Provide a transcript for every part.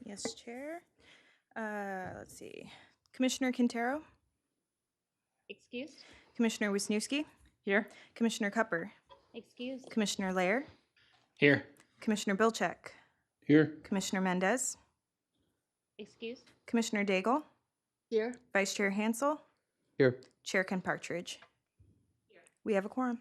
Yes, Chair. Let's see. Commissioner Quintero, Excused. Commissioner Wisniewski, Here. Commissioner Cupper, Excused. Commissioner Lair, Here. Commissioner Bilczek, Here. Commissioner Mendez, Excused. Commissioner Daigle, Here. Vice Chair Hansel, Here. Chair Ken Partridge. We have a quorum.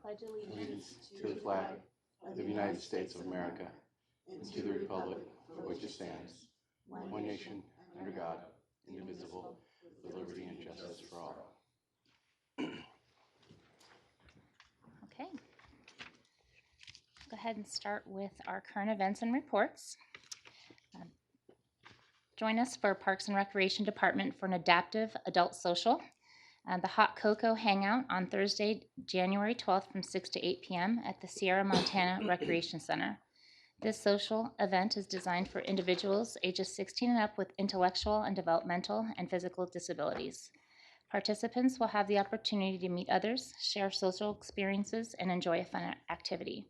Pledge Allegiance to the flag of the United States of America and to the republic for which it stands, one nation, under God, indivisible, with liberty and justice for all. Okay. Go ahead and start with our current events and reports. Join us for Parks and Recreation Department for an adaptive adult social. The Hot Cocoa Hangout on Thursday, January 12th from 6 to 8 p.m. at the Sierra Montana Recreation Center. This social event is designed for individuals ages 16 and up with intellectual and developmental and physical disabilities. Participants will have the opportunity to meet others, share social experiences, and enjoy a fun activity.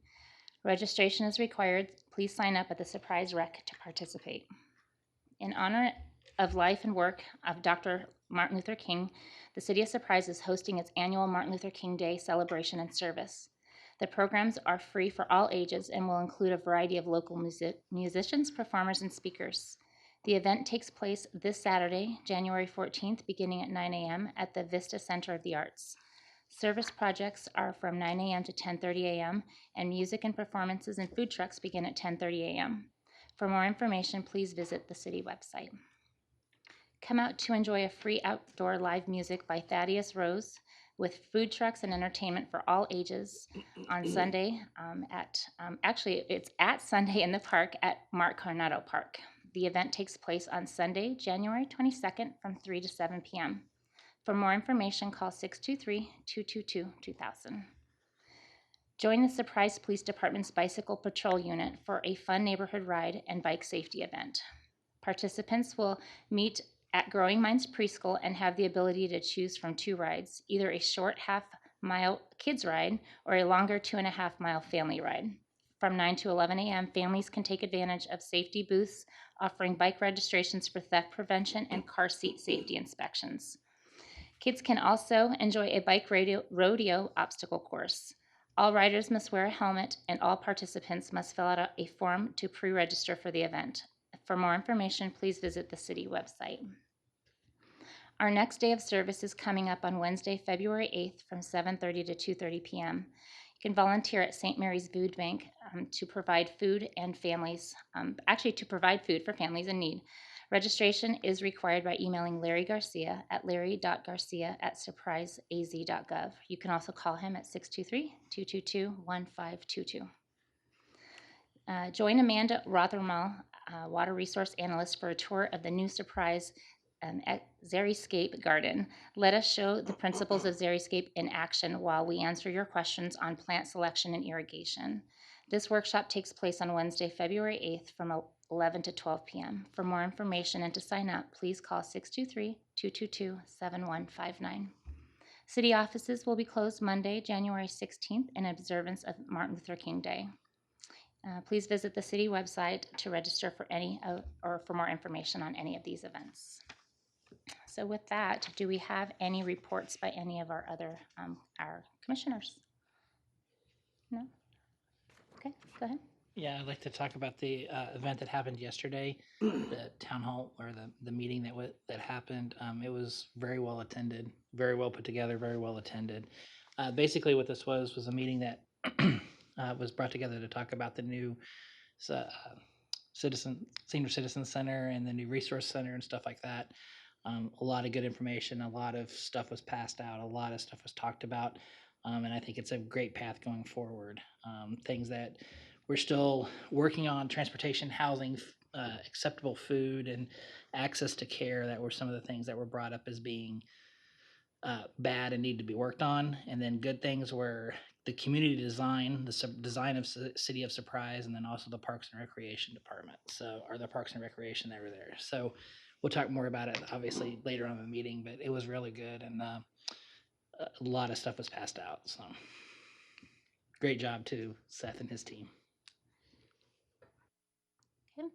Registration is required. Please sign up at the Surprise Rec to participate. In honor of life and work of Dr. Martin Luther King, the City of Surprise is hosting its annual Martin Luther King Day celebration and service. The programs are free for all ages and will include a variety of local musicians, performers, and speakers. The event takes place this Saturday, January 14th, beginning at 9 a.m. at the Vista Center of the Arts. Service projects are from 9 a.m. to 10:30 a.m., and music and performances and food trucks begin at 10:30 a.m. For more information, please visit the city website. Come out to enjoy a free outdoor live music by Thaddeus Rose with food trucks and entertainment for all ages on Sunday it's at Sunday in the park at Mark Coronado Park. The event takes place on Sunday, January 22nd from 3 to 7 p.m. For more information, call 623-222-2000. Join the Surprise Police Department's Bicycle Patrol Unit for a fun neighborhood ride and bike safety event. Participants will meet at Growing Minds Preschool and have the ability to choose from 2 rides, either a short half-mile kids ride or a longer 2.5-mile family ride. From 9 to 11 a.m., families can take advantage of safety booths offering bike registrations for theft prevention and car seat safety inspections. Kids can also enjoy a bike rodeo obstacle course. All riders must wear a helmet, and all participants must fill out a form to pre-register for the event. For more information, please visit the city website. Our next day of service is coming up on Wednesday, February 8th from 7:30 to 2:30 p.m. You can volunteer at St. Mary's Food Bank to provide food and families, to provide food for families in need. Registration is required by emailing Larry Garcia at larry.garcia@surpriseaz.gov. You can also call him at 623-222-1522. Join Amanda Rothermel, Water Resource Analyst, for a tour of the new Surprise at Xeriscape Garden. Let us show the principles of Xeriscape in action while we answer your questions on plant selection and irrigation. This workshop takes place on Wednesday, February 8th from 11 to 12 p.m. For more information and to sign up, please call 623-222-7159. City offices will be closed Monday, January 16th in observance of Martin Luther King Day. Please visit the city website to register for for more information on any of these events. So with that, do we have any reports by any of our other our commissioners? No? Okay, go ahead. Yeah, I'd like to talk about the event that happened yesterday, the town hall or the meeting that happened. It was very well attended, very well put together, very well attended. Basically, what this was a meeting that was brought together to talk about the new senior citizen center and the new resource center and stuff like that. A lot of good information, a lot of stuff was passed out, a lot of stuff was talked about, and I think it's a great path going forward. Things that we're still working on: transportation, housing, acceptable food, and access to care. That were some of the things that were brought up as being bad and need to be worked on. And then good things were the community design, the design of City of Surprise, and then also the Parks and Recreation Department. So, or the Parks and Recreation that were there. So, we'll talk more about it obviously later on in the meeting. But it was really good, and a lot of stuff was passed out. So, great job to Seth and his team. Okay.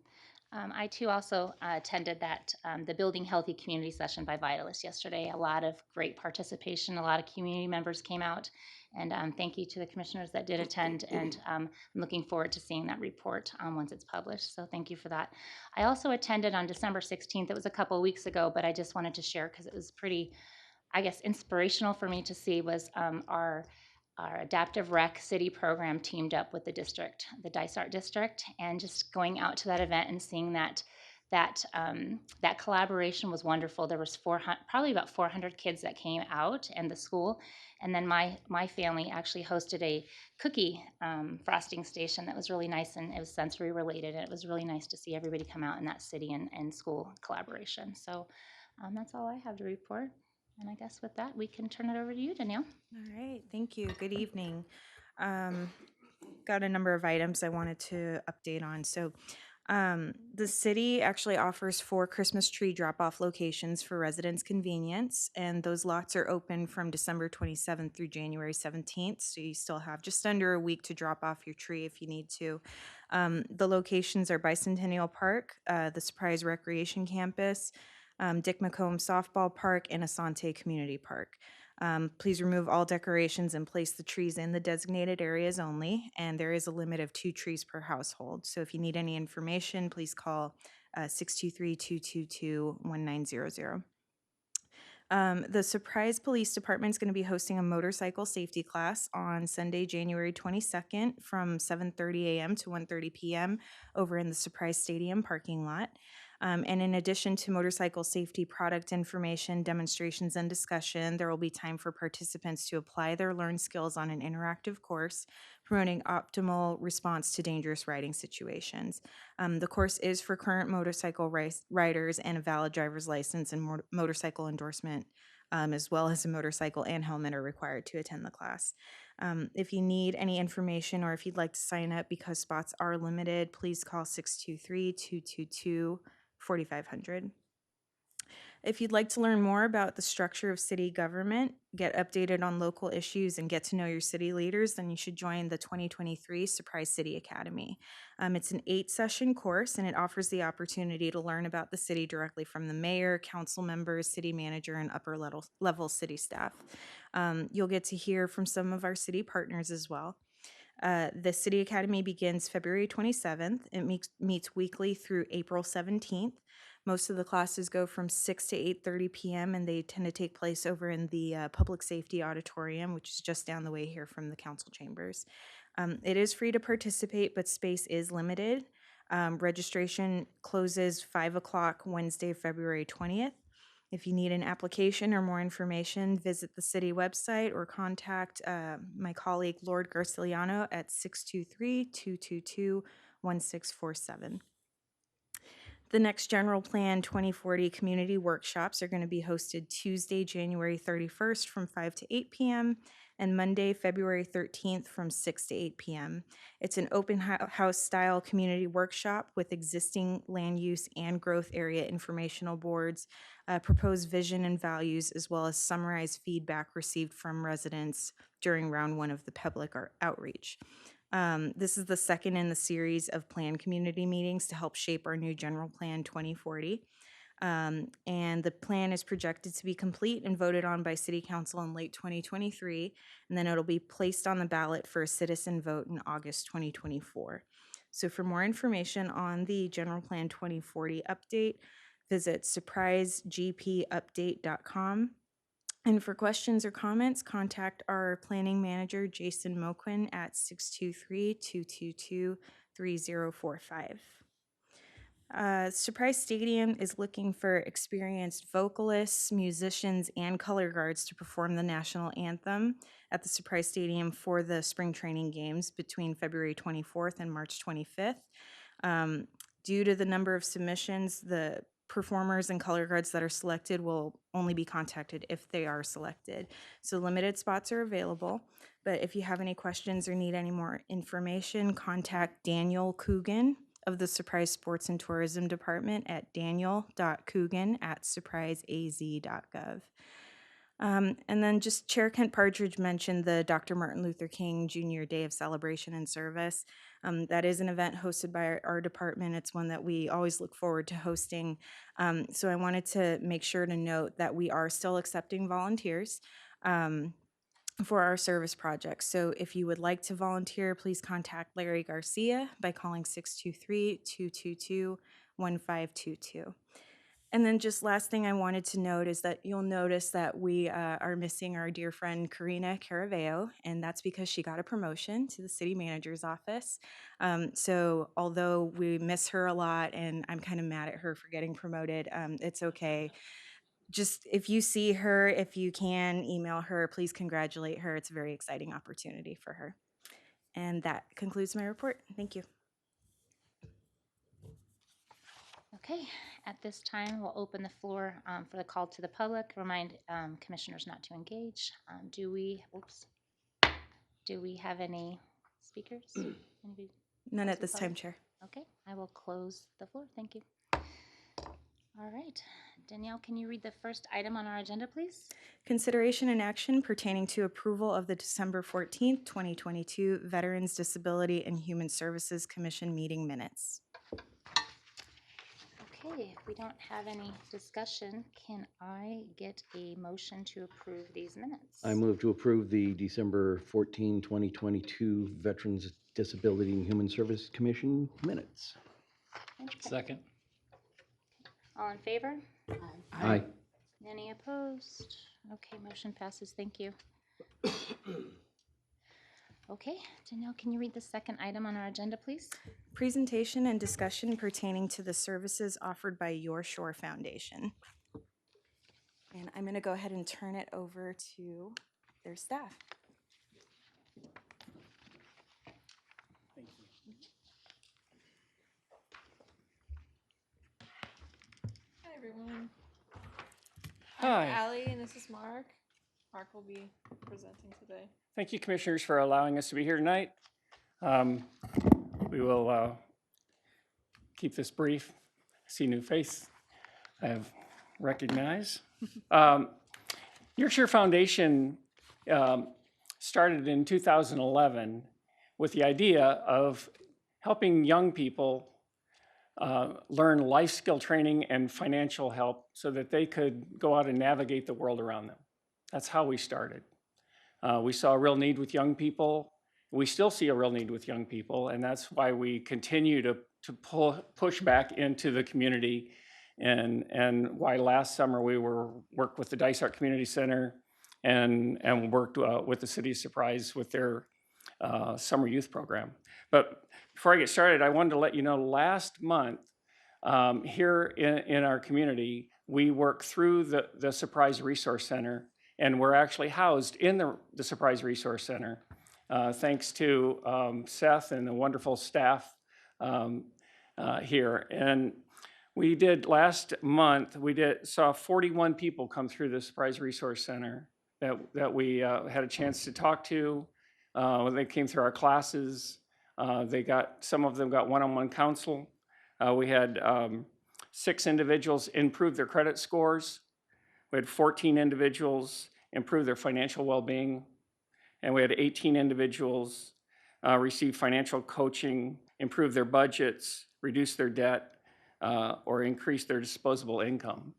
I too also attended that the Building Healthy Community session by Vitalis yesterday. A lot of great participation. A lot of community members came out, and thank you to the commissioners that did attend. And I'm looking forward to seeing that report once it's published. So thank you for that. I also attended on December 16th. It was a couple of weeks ago, but I just wanted to share because it was pretty, I guess, inspirational for me to see. Was our adaptive rec city program teamed up with the district, the Dysart district, and just going out to that event and seeing that collaboration was wonderful. There was probably about 400 kids that came out, and the school, and then my family actually hosted a cookie frosting station that was really nice, and it was sensory related, and it was really nice to see everybody come out in that city and school collaboration. So that's all I have to report. And I guess with that, we can turn it over to you, Danielle. All right, thank you. Good evening. Got a number of items I wanted to update on. So the city actually offers 4 Christmas tree drop-off locations for residents' convenience, and those lots are open from December 27th through January 17th, so you still have just under a week to drop off your tree if you need to. The locations are Bicentennial Park, the Surprise Recreation Campus, Dick McComb Softball Park, and Asante Community Park. Please remove all decorations and place the trees in the designated areas only, and there is a limit of 2 trees per household. So if you need any information, please call 623-222-1900. The Surprise Police Department is going to be hosting a motorcycle safety class on Sunday, January 22nd from 7:30 a.m. to 1:30 p.m. over in the Surprise Stadium parking lot. And in addition to motorcycle safety product information, demonstrations, and discussion, there will be time for participants to apply their learned skills on an interactive course, promoting optimal response to dangerous riding situations. The course is for current motorcycle riders, and a valid driver's license and motorcycle endorsement, as well as a motorcycle and helmet, are required to attend the class. If you need any information or if you'd like to sign up because spots are limited, please call 623-222-4500. If you'd like to learn more about the structure of city government, get updated on local issues, and get to know your city leaders, then you should join the 2023 Surprise City Academy. It's an 8-session course, and it offers the opportunity to learn about the city directly from the mayor, council members, city manager, and upper level city staff. You'll get to hear from some of our city partners as well. The City Academy begins February 27th. It meets weekly through April 17th. Most of the classes go from 6 to 8:30 p.m. and they tend to take place over in the Public Safety Auditorium, which is just down the way here from the council chambers. It is free to participate, but space is limited. Registration closes 5 o'clock Wednesday, February 20th. If you need an application or more information, visit the city website or contact my colleague, Lord Garciliano, at 623-222-1647. The next General Plan 2040 community workshops are going to be hosted Tuesday, January 31st from 5 to 8 p.m. and Monday, February 13th from 6 to 8 p.m. It's an open house style community workshop with existing land use and growth area informational boards, proposed vision and values, as well as summarized feedback received from residents during round 1 of the public outreach. This is the second in the series of planned community meetings to help shape our new General Plan 2040. And the plan is projected to be complete and voted on by City Council in late 2023, and then it'll be placed on the ballot for a citizen vote in August 2024. So for more information on the General Plan 2040 update, visit surprisegpupdate.com. And for questions or comments, contact our planning manager, Jason Moquin, at 623-222-3045. Surprise Stadium is looking for experienced vocalists, musicians, and color guards to perform the national anthem at the Surprise Stadium for the spring training games between February 24th and March 25th. Due to the number of submissions, the performers and color guards that are selected will only be contacted if they are selected. So limited spots are available, but if you have any questions or need any more information, contact Daniel Coogan of the Surprise Sports and Tourism Department at daniel.coogan@surpriseaz.gov. And then just Chair Kent Partridge mentioned the Dr. Martin Luther King Jr. Day of Celebration and Service. That is an event hosted by our department. It's one that we always look forward to hosting. So I wanted to make sure to note that we are still accepting volunteers for our service projects. So if you would like to volunteer, please contact Larry Garcia by calling 623-222-1522. And then just last thing I wanted to note is that you'll notice that we are missing our dear friend Karina Caraveo, and that's because she got a promotion to the city manager's office. So although we miss her a lot and I'm kind of mad at her for getting promoted, it's okay. Just if you see her, if you can email her, please congratulate her. It's a very exciting opportunity for her. And that concludes my report. Thank you. Okay, at this time, we'll open the floor for the call to the public. Remind commissioners not to engage. Do we have any speakers? Anybody? None Close at the this time, public? Chair. Okay, I will close the floor. Thank you. All right, Danielle, can you read the first item on our agenda, please? Consideration and action pertaining to approval of the December 14th, 2022 Veterans Disability and Human Services Commission meeting minutes. Okay, if we don't have any discussion, can I get a motion to approve these minutes? I move to approve the December 14, 2022 Veterans Disability and Human Service Commission minutes. Okay. Second. All in favor? Aye. Any opposed? Okay, motion passes. Thank you. Okay, Danielle, can you read the second item on our agenda, please? Presentation and discussion pertaining to the services offered by Your Shore Foundation. And I'm going to go ahead and turn it over to their staff. Hi, everyone. Hi. I'm Allie, and this is Mark. Mark will be presenting today. Thank you, Commissioners, for allowing us to be here tonight. We will keep this brief. See a new face I have recognized. Yorkshire Foundation started in 2011 with the idea of helping young people learn life skill training and financial help so that they could go out and navigate the world around them. That's how we started. We saw a real need with young people. We still see a real need with young people, and that's why we continue to push back into the community, and why last summer we worked with the Dysart Community Center and worked with the City of Surprise with their summer youth program. But before I get started, I wanted to let you know last month here in our community, we worked through the Surprise Resource Center, and we're actually housed in the Surprise Resource Center, thanks to Seth and the wonderful staff here. And we did last month, saw 41 people come through the Surprise Resource Center that we had a chance to talk to. They came through our classes. Some of them got one-on-one counsel. We had 6 individuals improve their credit scores. We had 14 individuals improve their financial well-being. And we had 18 individuals receive financial coaching, improve their budgets, reduce their debt, or increase their disposable income.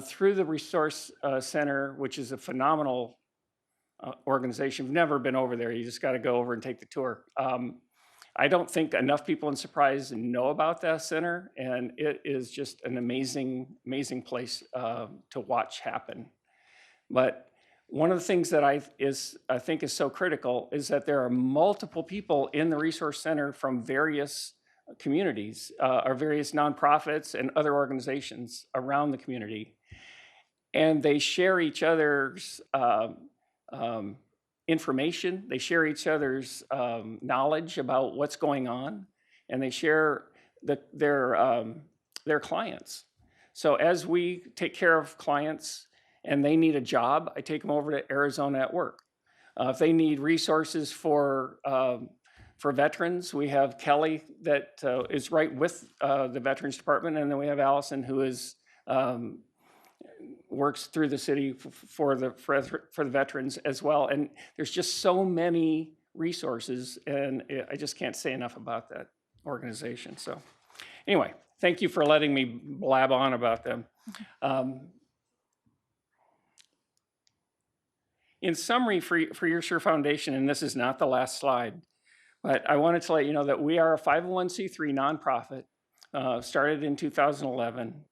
Through the Resource Center, which is a phenomenal organization. If you've never been over there, you just got to go over and take the tour. I don't think enough people in Surprise know about that center, and it is just an amazing, amazing place to watch happen. But one of the things that I think is so critical is that there are multiple people in the Resource Center from various communities or various nonprofits and other organizations around the community. And they share each other's information, they share each other's knowledge about what's going on, and they share their clients. So as we take care of clients and they need a job, I take them over to Arizona at Work. If they need resources for veterans, we have Kelly that is right with the Veterans Department, and then we have Allison who is works through the city for the veterans as well. And there's just so many resources, and I just can't say enough about that organization. So anyway, thank you for letting me blab on about them. In summary, for YourSure Foundation, and this is not the last slide, but I wanted to let you know that we are a 501c3 nonprofit, started in 2011,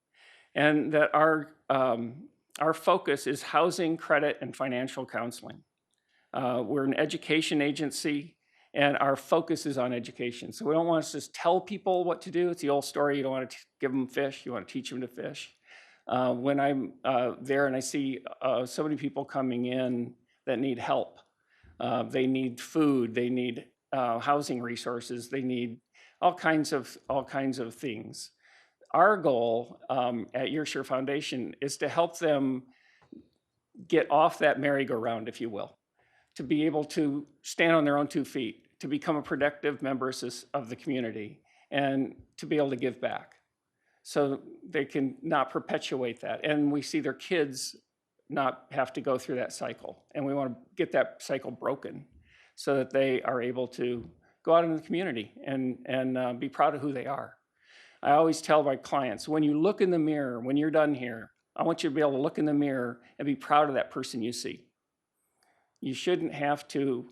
and that our focus is housing, credit, and financial counseling. We're an education agency, and our focus is on education. So we don't want to just tell people what to do. It's the old story. You don't want to give them fish. You want to teach them to fish. When I'm there and I see so many people coming in that need help, they need food, they need housing resources, they need all kinds of things. Our goal at YourSure Foundation is to help them get off that merry-go-round, if you will, to be able to stand on their own 2 feet, to become a productive member of the community, and to be able to give back. So they can not perpetuate that. And we see their kids not have to go through that cycle. And we want to get that cycle broken so that they are able to go out into the community and be proud of who they are. I always tell my clients, when you look in the mirror, when you're done here, I want you to be able to look in the mirror and be proud of that person you see. You shouldn't have to,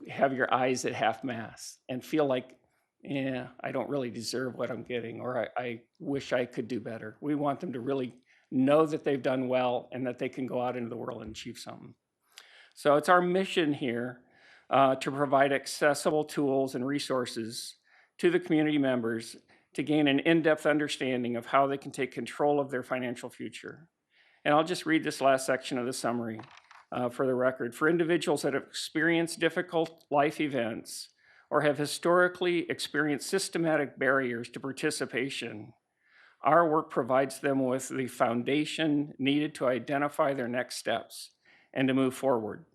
have your eyes at half mast and feel like, yeah, I don't really deserve what I'm getting, or I wish I could do better. We want them to really know that they've done well and that they can go out into the world and achieve something. So it's our mission here to provide accessible tools and resources to the community members to gain an in-depth understanding of how they can take control of their financial future. And I'll just read this last section of the summary for the record. For individuals that have experienced difficult life events or have historically experienced systematic barriers to participation, our work provides them with the foundation needed to identify their next steps and to move forward,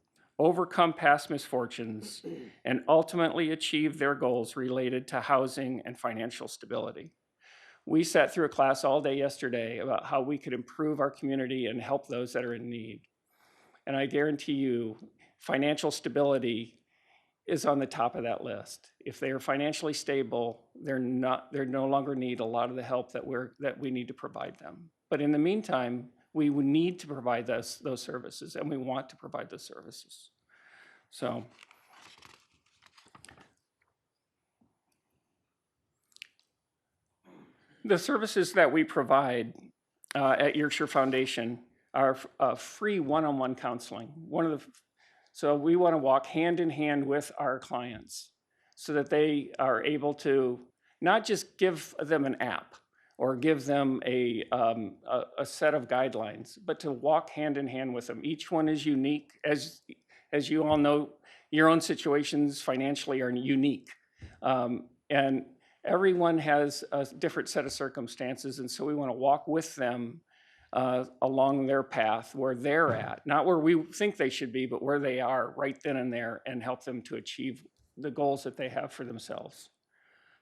overcome past misfortunes, and ultimately achieve their goals related to housing and financial stability. We sat through a class all day yesterday about how we could improve our community and help those that are in need. And I guarantee you, financial stability is on the top of that list. If they are financially stable, they no longer need a lot of the help that we need to provide them. But in the meantime, we would need to provide those services, and we want to provide those services. So the services that we provide at YourSure Foundation are free one-on-one counseling. So we want to walk hand in hand with our clients so that they are able to not just give them an app or give them a set of guidelines, but to walk hand in hand with them. Each one is unique. As you all know, your own situations financially are unique. And everyone has a different set of circumstances, and so we want to walk with them along their path where they're at, not where we think they should be, but where they are right then and there, and help them to achieve the goals that they have for themselves.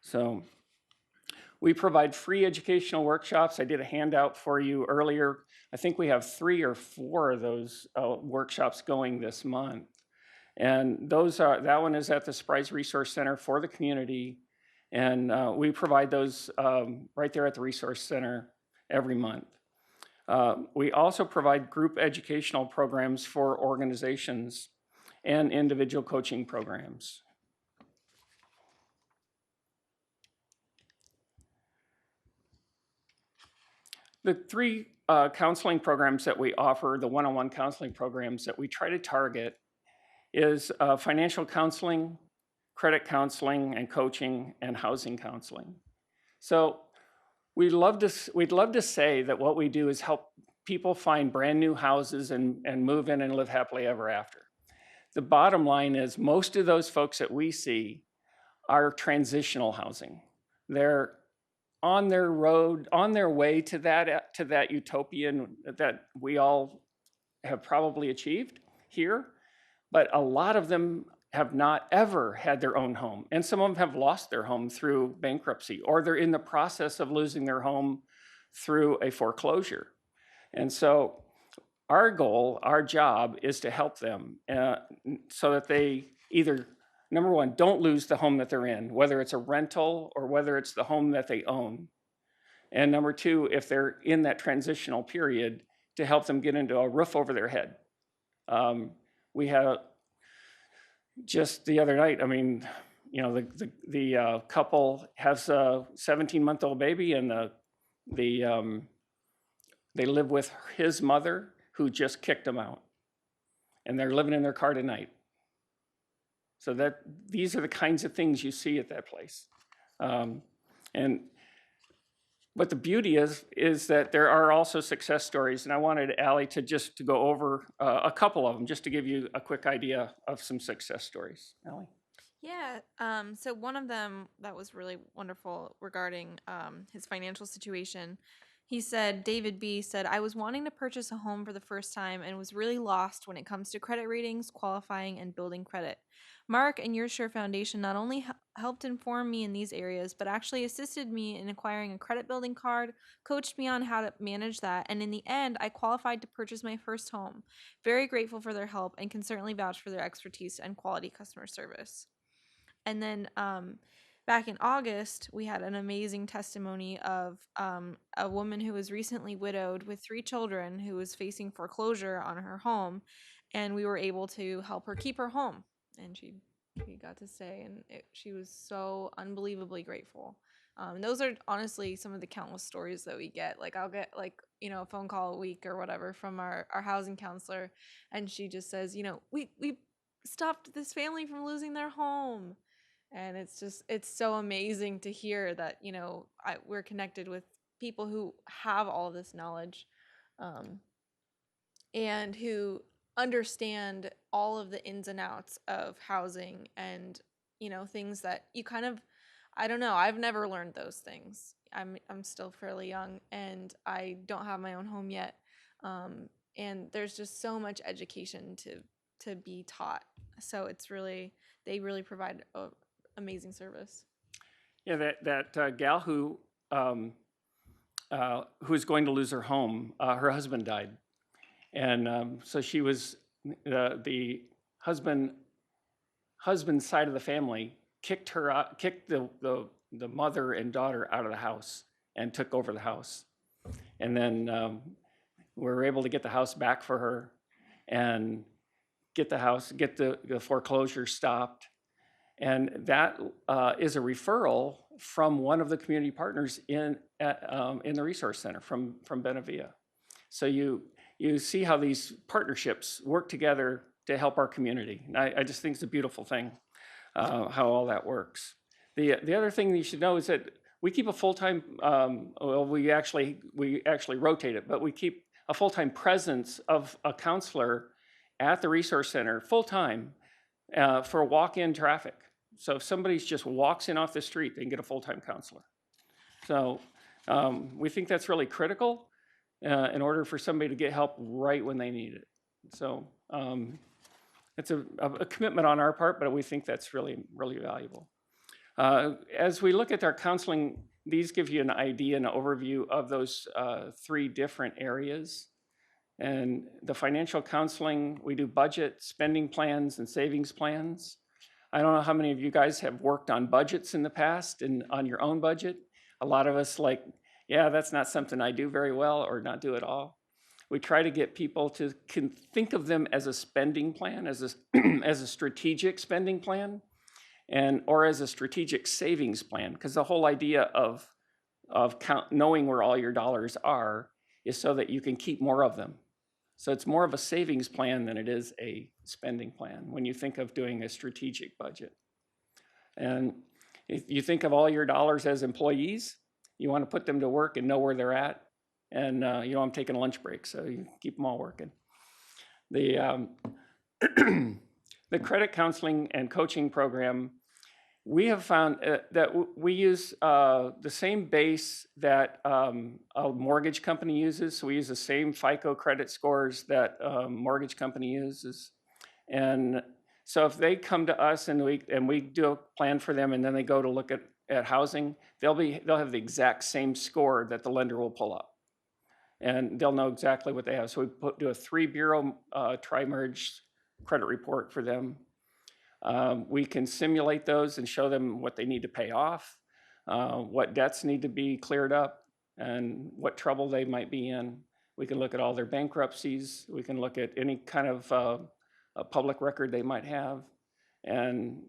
So we provide free educational workshops. I did a handout for you earlier. I think we have 3 or 4 of those workshops going this month. And that one is at the Surprise Resource Center for the community. And we provide those right there at the Resource Center every month. We also provide group educational programs for organizations and individual coaching programs. The 3 counseling programs that we offer, the one-on-one counseling programs that we try to target, is financial counseling, credit counseling and coaching, and housing counseling. So we'd love to say that what we do is help people find brand new houses and move in and live happily ever after. The bottom line is most of those folks that we see are transitional housing. They're on their road, on their way to that utopian that we all have probably achieved here, but a lot of them have not ever had their own home. And some of them have lost their home through bankruptcy, or they're in the process of losing their home through a foreclosure. And so our goal, our job is to help them so that they either, number one, don't lose the home that they're in, whether it's a rental or whether it's the home that they own. And number two, if they're in that transitional period, to help them get into a roof over their head. We had just the other night, I mean, you know, the couple has a 17-month-old baby, and they live with his mother, who just kicked them out, and they're living in their car tonight. So these are the kinds of things you see at that place. But the beauty is that there are also success stories, and I wanted Allie to go over a couple of them, just to give you a quick idea of some success stories. Allie? Yeah. So one of them that was really wonderful regarding his financial situation. He said, David B. said, I was wanting to purchase a home for the first time and was really lost when it comes to credit ratings, qualifying, and building credit. Mark and Your Sure Foundation not only helped inform me in these areas, but actually assisted me in acquiring a credit building card, coached me on how to manage that, and in the end, I qualified to purchase my first home. Very grateful for their help and can certainly vouch for their expertise and quality customer service. And then back in August, we had an amazing testimony of a woman who was recently widowed with 3 children who was facing foreclosure on her home, and we were able to help her keep her home. And she got to stay, and she was so unbelievably grateful. Those are honestly some of the countless stories that we get. Like I'll get a phone call a week or whatever from our housing counselor, and she just says, we stopped this family from losing their home. And it's so amazing to hear that, we're connected with people who have all of this knowledge and who understand all of the ins and outs of housing and, things that you kind of, I don't know, I've never learned those things. I'm still fairly young and I don't have my own home yet. And there's just so much education to be taught. So they really provide amazing service. Yeah, that gal who's going to lose her home, her husband died, and so she was the husband's side of the family kicked the mother and daughter out of the house and took over the house, and then we were able to get the house back for her and get the foreclosure stopped. And that is a referral from one of the community partners in the Resource Center from Benavia. So you see how these partnerships work together to help our community. And I just think it's a beautiful thing how all that works. The other thing you should know is that we keep a full-time, we actually rotate it, but we keep a full-time presence of a counselor at the Resource Center full-time for walk-in traffic. So if somebody just walks in off the street, they can get a full-time counselor. So we think that's really critical in order for somebody to get help right when they need it. So it's a commitment on our part, but we think that's really, really valuable. As we look at our counseling, these give you an idea and an overview of those 3 different areas. And the financial counseling, we do budget, spending plans, and savings plans. I don't know how many of you guys have worked on budgets in the past and on your own budget. A lot of us yeah, that's not something I do very well or not do at all. We try to get people to think of them as a spending plan, as a strategic spending plan, or as a strategic savings plan, because the whole idea of knowing where all your dollars are is so that you can keep more of them. So it's more of a savings plan than it is a spending plan when you think of doing a strategic budget. And if you think of all your dollars as employees, you want to put them to work and know where they're at. And you know, I'm taking a lunch break, so you keep them all working. The credit counseling and coaching program We have found that we use the same base that a mortgage company uses. So we use the same FICO credit scores that a mortgage company uses. And so if they come to us and we do a plan for them, and then they go to look at housing, they'll have the exact same score that the lender will pull up. And they'll know exactly what they have. So we do a 3-bureau tri-merge credit report for them. We can simulate those and show them what they need to pay off, what debts need to be cleared up, and what trouble they might be in. We can look at all their bankruptcies. We can look at any kind of a public record they might have, and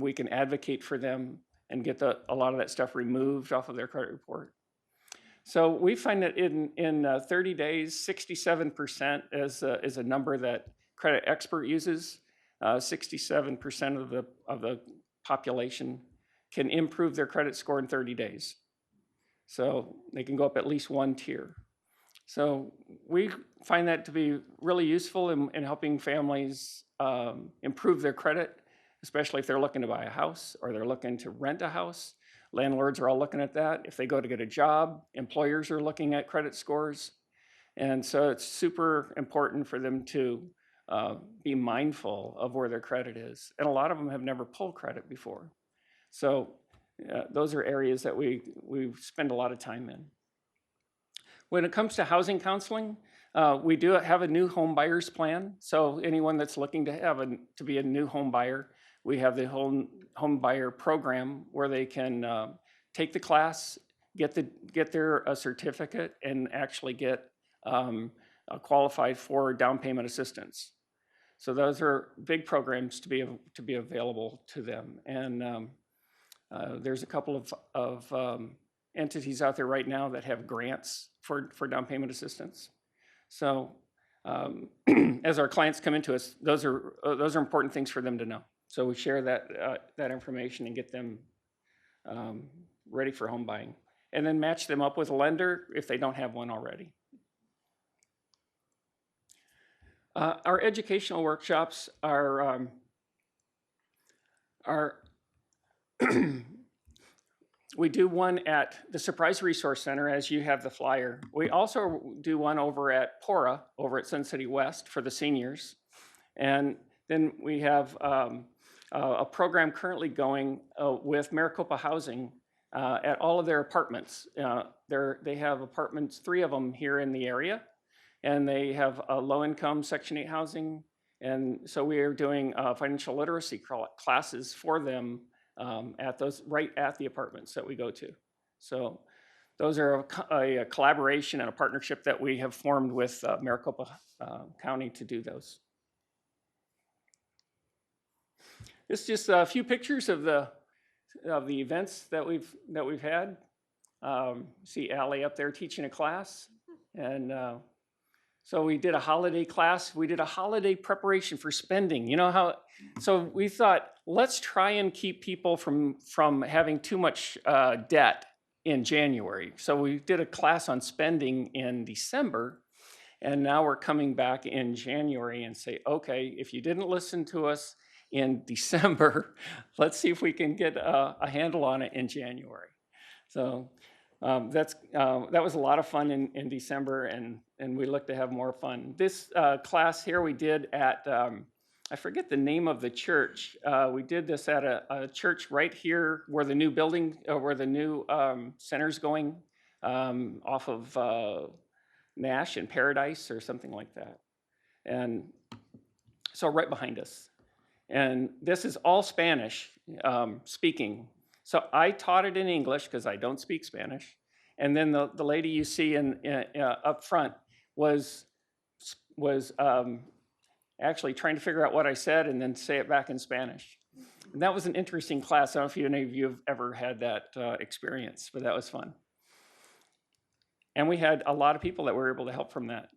we can advocate for them and get a lot of that stuff removed off of their credit report. So we find that in 30 days, 67% is a number that Credit Expert uses. 67% of the population can improve their credit score in 30 days. So they can go up at least one tier. So we find that to be really useful in helping families improve their credit, especially if they're looking to buy a house or they're looking to rent a house. Landlords are all looking at that. If they go to get a job, employers are looking at credit scores. And so it's super important for them to be mindful of where their credit is. And a lot of them have never pulled credit before. So those are areas that we spend a lot of time in. When it comes to housing counseling, we do have a new home buyers plan. So anyone that's looking to be a new home buyer, we have the home buyer program where they can take the class, get their certificate, and actually get qualified for down payment assistance. So those are big programs to be available to them. And there's a couple of entities out there right now that have grants for down payment assistance. So as our clients come into us, those are important things for them to know. So we share that information and get them ready for home buying, and then match them up with a lender if they don't have one already. Our educational workshops are we do one at the Surprise Resource Center, as you have the flyer. We also do one over at Pora, over at Sun City West for the seniors. And then we have a program currently going with Maricopa Housing at all of their apartments. They have apartments, 3 of them here in the area, and they have a low-income Section 8 housing. And so we are doing financial literacy classes for them right at the apartments that we go to. So those are a collaboration and a partnership that we have formed with Maricopa County to do those. This is just a few pictures of the events that we've had. See Allie up there teaching a class, and so we did a holiday class. We did a holiday preparation for spending. You know how? So we thought, let's try and keep people from having too much debt in January. So we did a class on spending in December, and now we're coming back in January and say, okay, if you didn't listen to us in December, let's see if we can get a handle on it in January. So that was a lot of fun in December, and we look to have more fun. This class here we did at, I forget the name of the church. We did this at a church right here where the new building, where the new center's going, off of Nash and Paradise or something like that. And so right behind us. And this is all Spanish speaking. So I taught it in English because I don't speak Spanish. And then the lady you see up front was actually trying to figure out what I said and then say it back in Spanish. And that was an interesting class. I don't know if any of you have ever had that experience, but that was fun. And we had a lot of people that were able to help from that.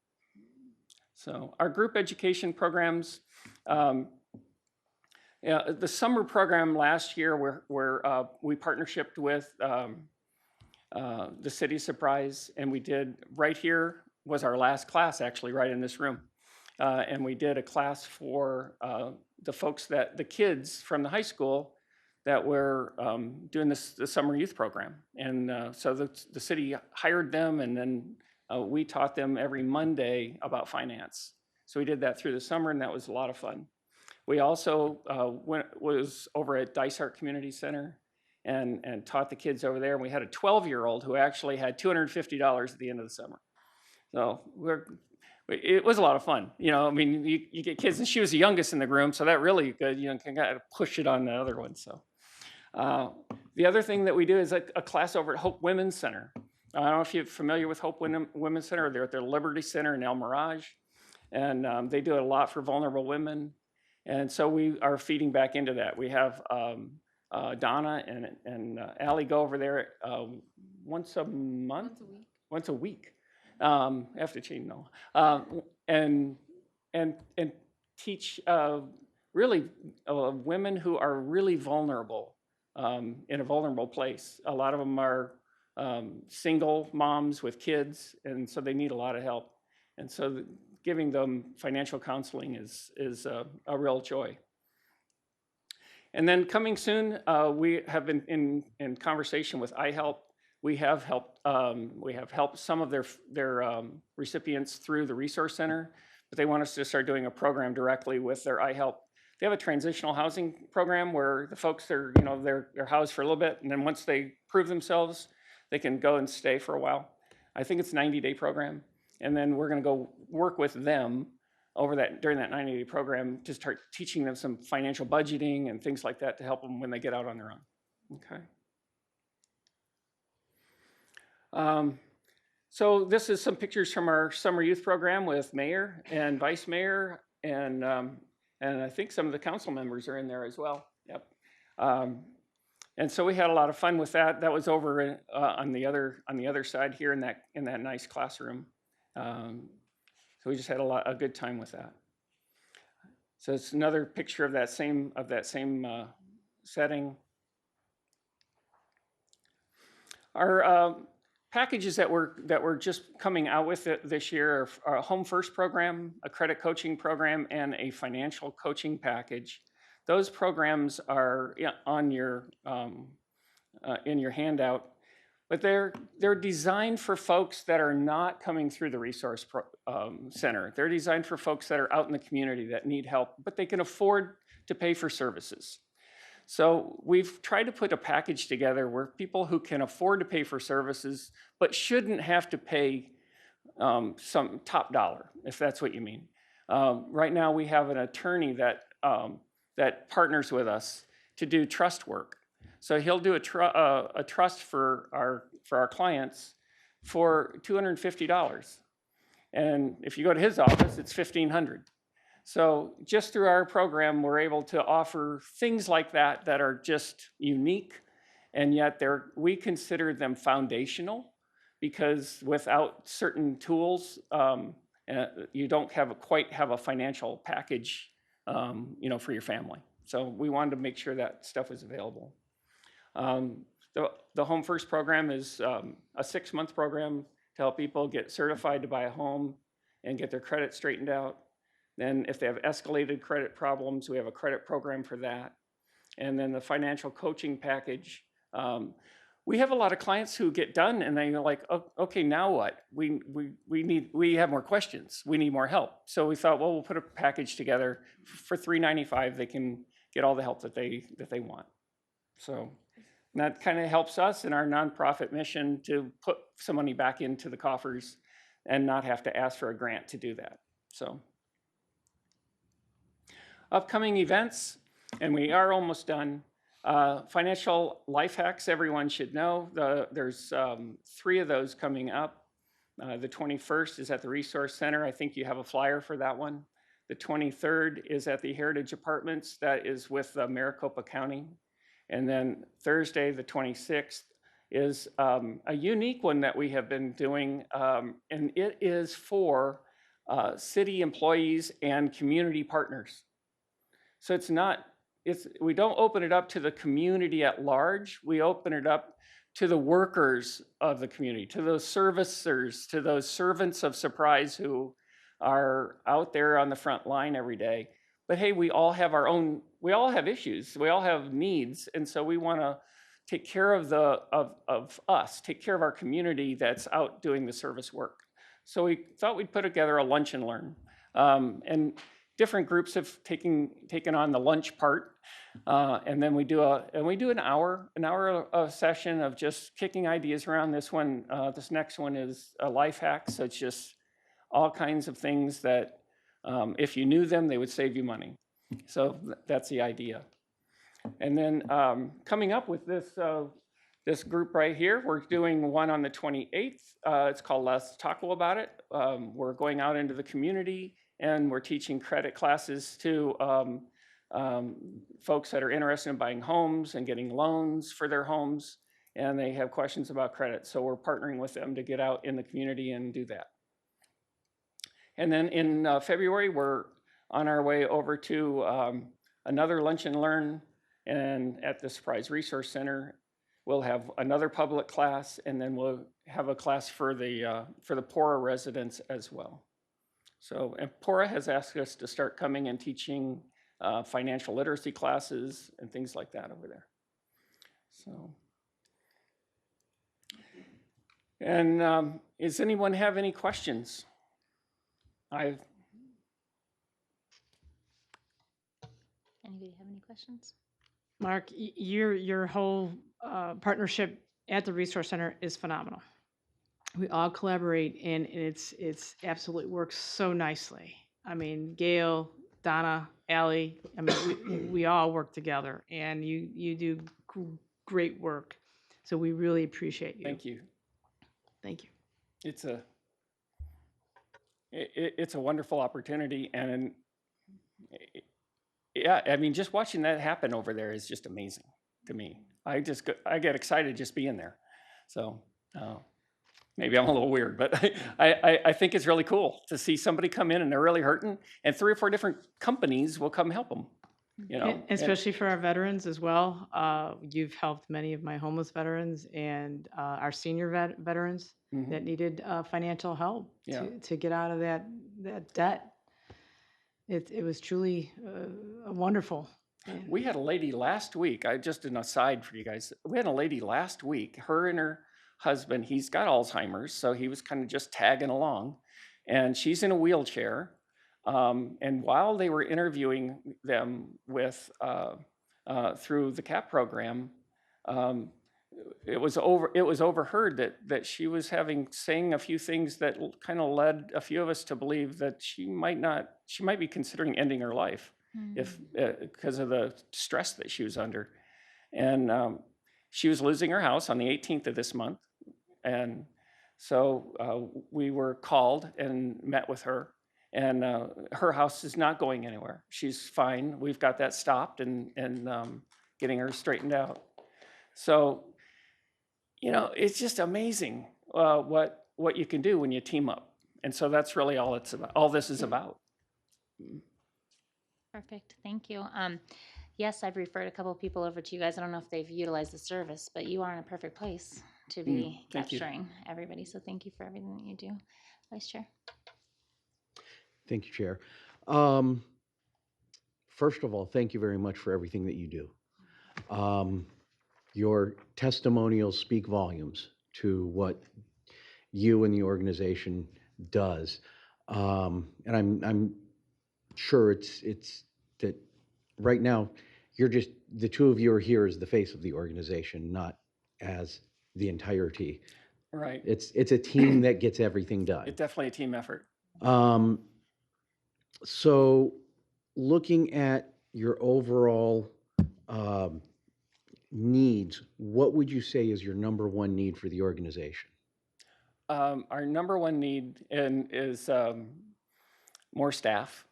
So our group education programs, the summer program last year where we partnershiped with the City of Surprise, and we did, right here was our last class actually, right in this room. And we did a class for the kids from the high school that were doing the summer youth program. And so the city hired them, and then we taught them every Monday about finance. So we did that through the summer, and that was a lot of fun. We also was over at Dysart Community Center and taught the kids over there. And we had a 12-year-old who actually had $250 at the end of the summer. So it was a lot of fun. You know, I mean, you get kids, and she was the youngest in the room, so that really could, you know, can kind of push it on the other one. So the other thing that we do is a class over at Hope Women's Center. I don't know if you're familiar with Hope Women's Center. They're at their Liberty Center in El Mirage, and they do a lot for vulnerable women. And so we are feeding back into that. We have Donna and Allie go over there once a month? Once a week. I have to change, no. And teach really women who are really vulnerable in a vulnerable place. A lot of them are single moms with kids, and so they need a lot of help. And so giving them financial counseling is a real joy. And then coming soon, we have been in conversation with iHelp. We have helped some of their recipients through the Resource Center, but they want us to start doing a program directly with their iHelp. They have a transitional housing program where the folks are, you know, they're housed for a little bit, and then once they prove themselves, they can go and stay for a while. I think it's a 90-day program, and then we're going to go work with them during that 90-day program to start teaching them some financial budgeting and things like that to help them when they get out on their own. Okay. So this is some pictures from our summer youth program with mayor and vice mayor, and I think some of the council members are in there as well. Yep. And so we had a lot of fun with that. That was over on the other side here in that nice classroom. So we just had a good time with that. So it's another picture of that same setting. Our packages that we're just coming out with this year are a Home First program, a credit coaching program, and a financial coaching package. Those programs are on your in your handout, but they're designed for folks that are not coming through the Resource Center. They're designed for folks that are out in the community that need help, but they can afford to pay for services. So we've tried to put a package together where people who can afford to pay for services, but shouldn't have to pay some top dollar, if that's what you mean. Right now we have an attorney that partners with us to do trust work. So he'll do a trust for our clients for $250. And if you go to his office, it's $1,500. So just through our program, we're able to offer things like that that are just unique, and yet we consider them foundational, because without certain tools, you don't quite have a financial package, for your family. So we wanted to make sure that stuff is available. The Home First program is a 6-month program to help people get certified to buy a home and get their credit straightened out. Then if they have escalated credit problems, we have a credit program for that. And then the financial coaching package. We have a lot of clients who get done and they're like, oh, okay, now what? We have more questions. We need more help. So we thought, well, we'll put a package together for $395. They can get all the help that they want. So that kind of helps us in our nonprofit mission to put some money back into the coffers and not have to ask for a grant to do that. So upcoming events, and we are almost done. Financial life hacks, everyone should know. There's 3 of those coming up. The 21st is at the Resource Center. I think you have a flyer for that one. The 23rd is at the Heritage Apartments. That is with Maricopa County. And then Thursday, the 26th, is a unique one that we have been doing, and it is for city employees and community partners. So we don't open it up to the community at large. We open it up to the workers of the community, to those servicers, to those servants of Surprise who are out there on the front line every day. but hey, we all have issues, we all have needs, and so we want to take care of us, take care of our community that's out doing the service work. So we thought we'd put together a lunch and learn, and different groups have taken on the lunch part, and then we do an hour session of just kicking ideas around. This next one is a life hack, so it's just all kinds of things that if you knew them, they would save you money. So that's the idea. And then coming up with this group right here, we're doing one on the 28th. It's called Let's Talk About It. We're going out into the community and we're teaching credit classes to folks that are interested in buying homes and getting loans for their homes, and they have questions about credit. So we're partnering with them to get out in the community and do that. And then in February, we're on our way over to another Lunch and Learn, and at the Surprise Resource Center, we'll have another public class, and then we'll have a class for the PORA residents as well. So, and PORA has asked us to start coming and teaching financial literacy classes and things like that over there. So, and does anyone have any questions? Anybody have any questions? Mark, your whole partnership at the Resource Center is phenomenal. We all collaborate, and it's absolutely works so nicely. I mean, Gail, Donna, Allie, I mean, we all work together, and you do great work. So we really appreciate you. Thank you. Thank you. It's a wonderful opportunity, and yeah, I mean, just watching that happen over there is just amazing to me. I get excited just being there. So maybe I'm a little weird, but I think it's really cool to see somebody come in and they're really hurting, and 3 or 4 different companies will come help them. You know, And especially for our veterans as well. You've helped many of my homeless veterans and our senior veterans Mhm. that needed financial help Yeah. to get out of that debt. It was truly wonderful. And We had a lady last week, just an aside for you guys. We had a lady last week, her and her husband, he's got Alzheimer's, so he was kind of just tagging along. And she's in a wheelchair. And while they were interviewing them with through the CAP program, it was overheard that she was saying a few things that kind of led a few of us to believe that she might be considering ending her life if because of the stress that she was under. And she was losing her house on the 18th of this month. And so we were called and met with her. And her house is not going anywhere. She's fine. We've got that stopped and getting her straightened out. So, you know, it's just amazing what you can do when you team up. And so that's really all it's about. All this is about. Perfect, thank you. Yes, I've referred a couple of people over to you guys. I don't know if they've utilized the service, but you are in a perfect place to be thank you. capturing everybody. So thank you for everything that you do, Vice Chair. Thank you, Chair. First of all, thank you very much for everything that you do. Your testimonials speak volumes to what you and the organization does. And I'm sure it's that right now, the two of you are here as the face of the organization, not as the entirety. Right. It's a team that gets everything done. It's definitely a team effort. So looking at your overall needs, what would you say is your number one need for the organization? Our number one need is more staff.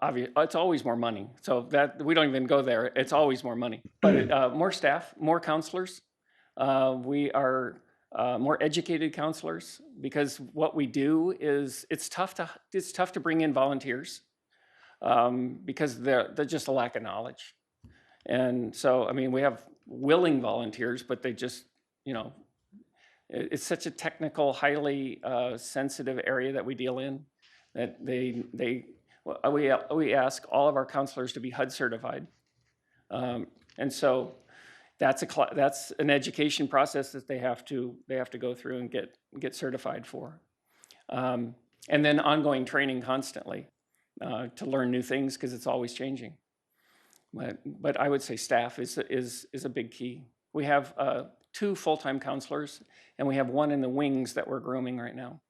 It's always more money. So that we don't even go there. It's always more money. But more staff, more counselors. We are more educated counselors, because what we do is it's tough to bring in volunteers because they're just a lack of knowledge. And so, I mean, we have willing volunteers, but they just, you know, it's such a technical, highly sensitive area that we deal in that we ask all of our counselors to be HUD certified. And so that's an education process that they have to go through and get certified for. And then ongoing training constantly to learn new things because it's always changing. But I would say staff is a big key. We have 2 full-time counselors, and we have 1 in the wings that we're grooming right now.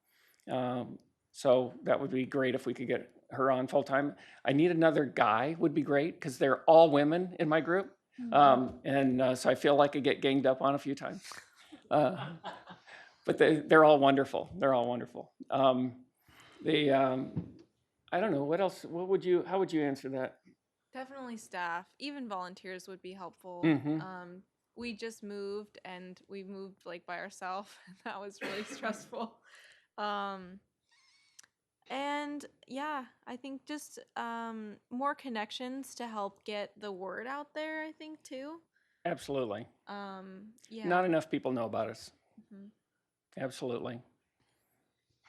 So that would be great if we could get her on full-time. I need another guy would be great because they're all women in my group. So I feel like I get ganged up on a few times. But they're all wonderful. They're all wonderful. I don't know, what else, how would you answer that? Definitely staff. Even volunteers would be helpful. Mhm. We just moved and we moved like by ourselves. That was really stressful. And yeah, I think just more connections to help get the word out there, I think too. Absolutely. Yeah. Not enough people know about us. Mhm. Absolutely.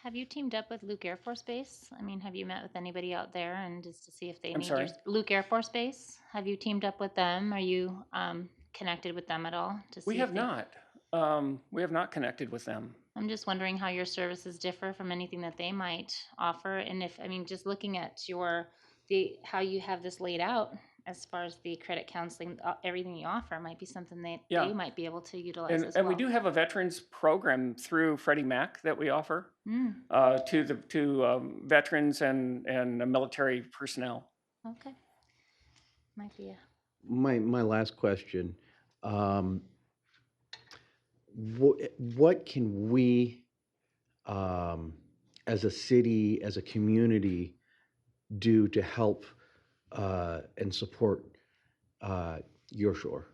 Have you teamed up with Luke Air Force Base? I mean, have you met with anybody out there and just to see if they I'm need sorry? Luke Air Force Base? Have you teamed up with them? Are you connected with them at all? To see We if have they- not. We have not connected with them. I'm just wondering how your services differ from anything that they might offer, and if, I mean, just looking at how you have this laid out as far as the credit counseling, everything you offer might be something that Yeah. they might be able to utilize as And well. we do have a veterans program through Freddie Mac that we offer to veterans and military personnel. Okay. Might be a My last question, what can we, as a city, as a community, do to help and support your shore?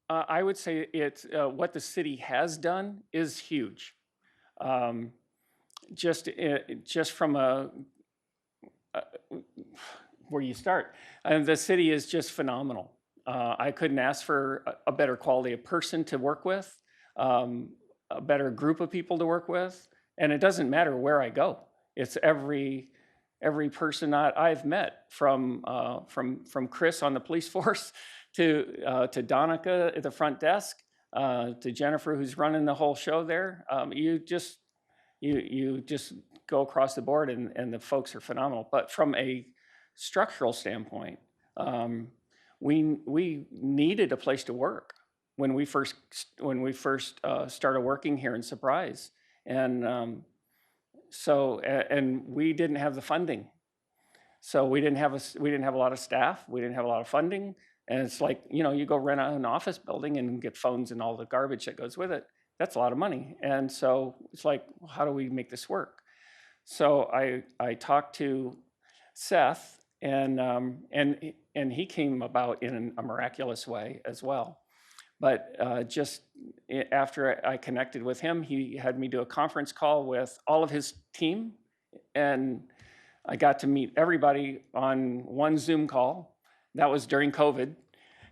I would say it's what the city has done is huge. Just from where you start, and the city is just phenomenal. I couldn't ask for a better quality of person to work with, a better group of people to work with, and it doesn't matter where I go. It's every person that I've met, from Chris on the police force to Donica at the front desk, to Jennifer who's running the whole show there. You just go across the board, and the folks are phenomenal. But from a structural standpoint, we needed a place to work when we first started working here in Surprise, and we didn't have the funding, so we didn't have a lot of staff, we didn't have a lot of funding, and it's like, you go rent an office building and get phones and all the garbage that goes with it. That's a lot of money, and so it's like, how do we make this work? So I talked to Seth, and he came about in a miraculous way as well. But just after I connected with him, he had me do a conference call with all of his team, and I got to meet everybody on one Zoom call. That was during COVID.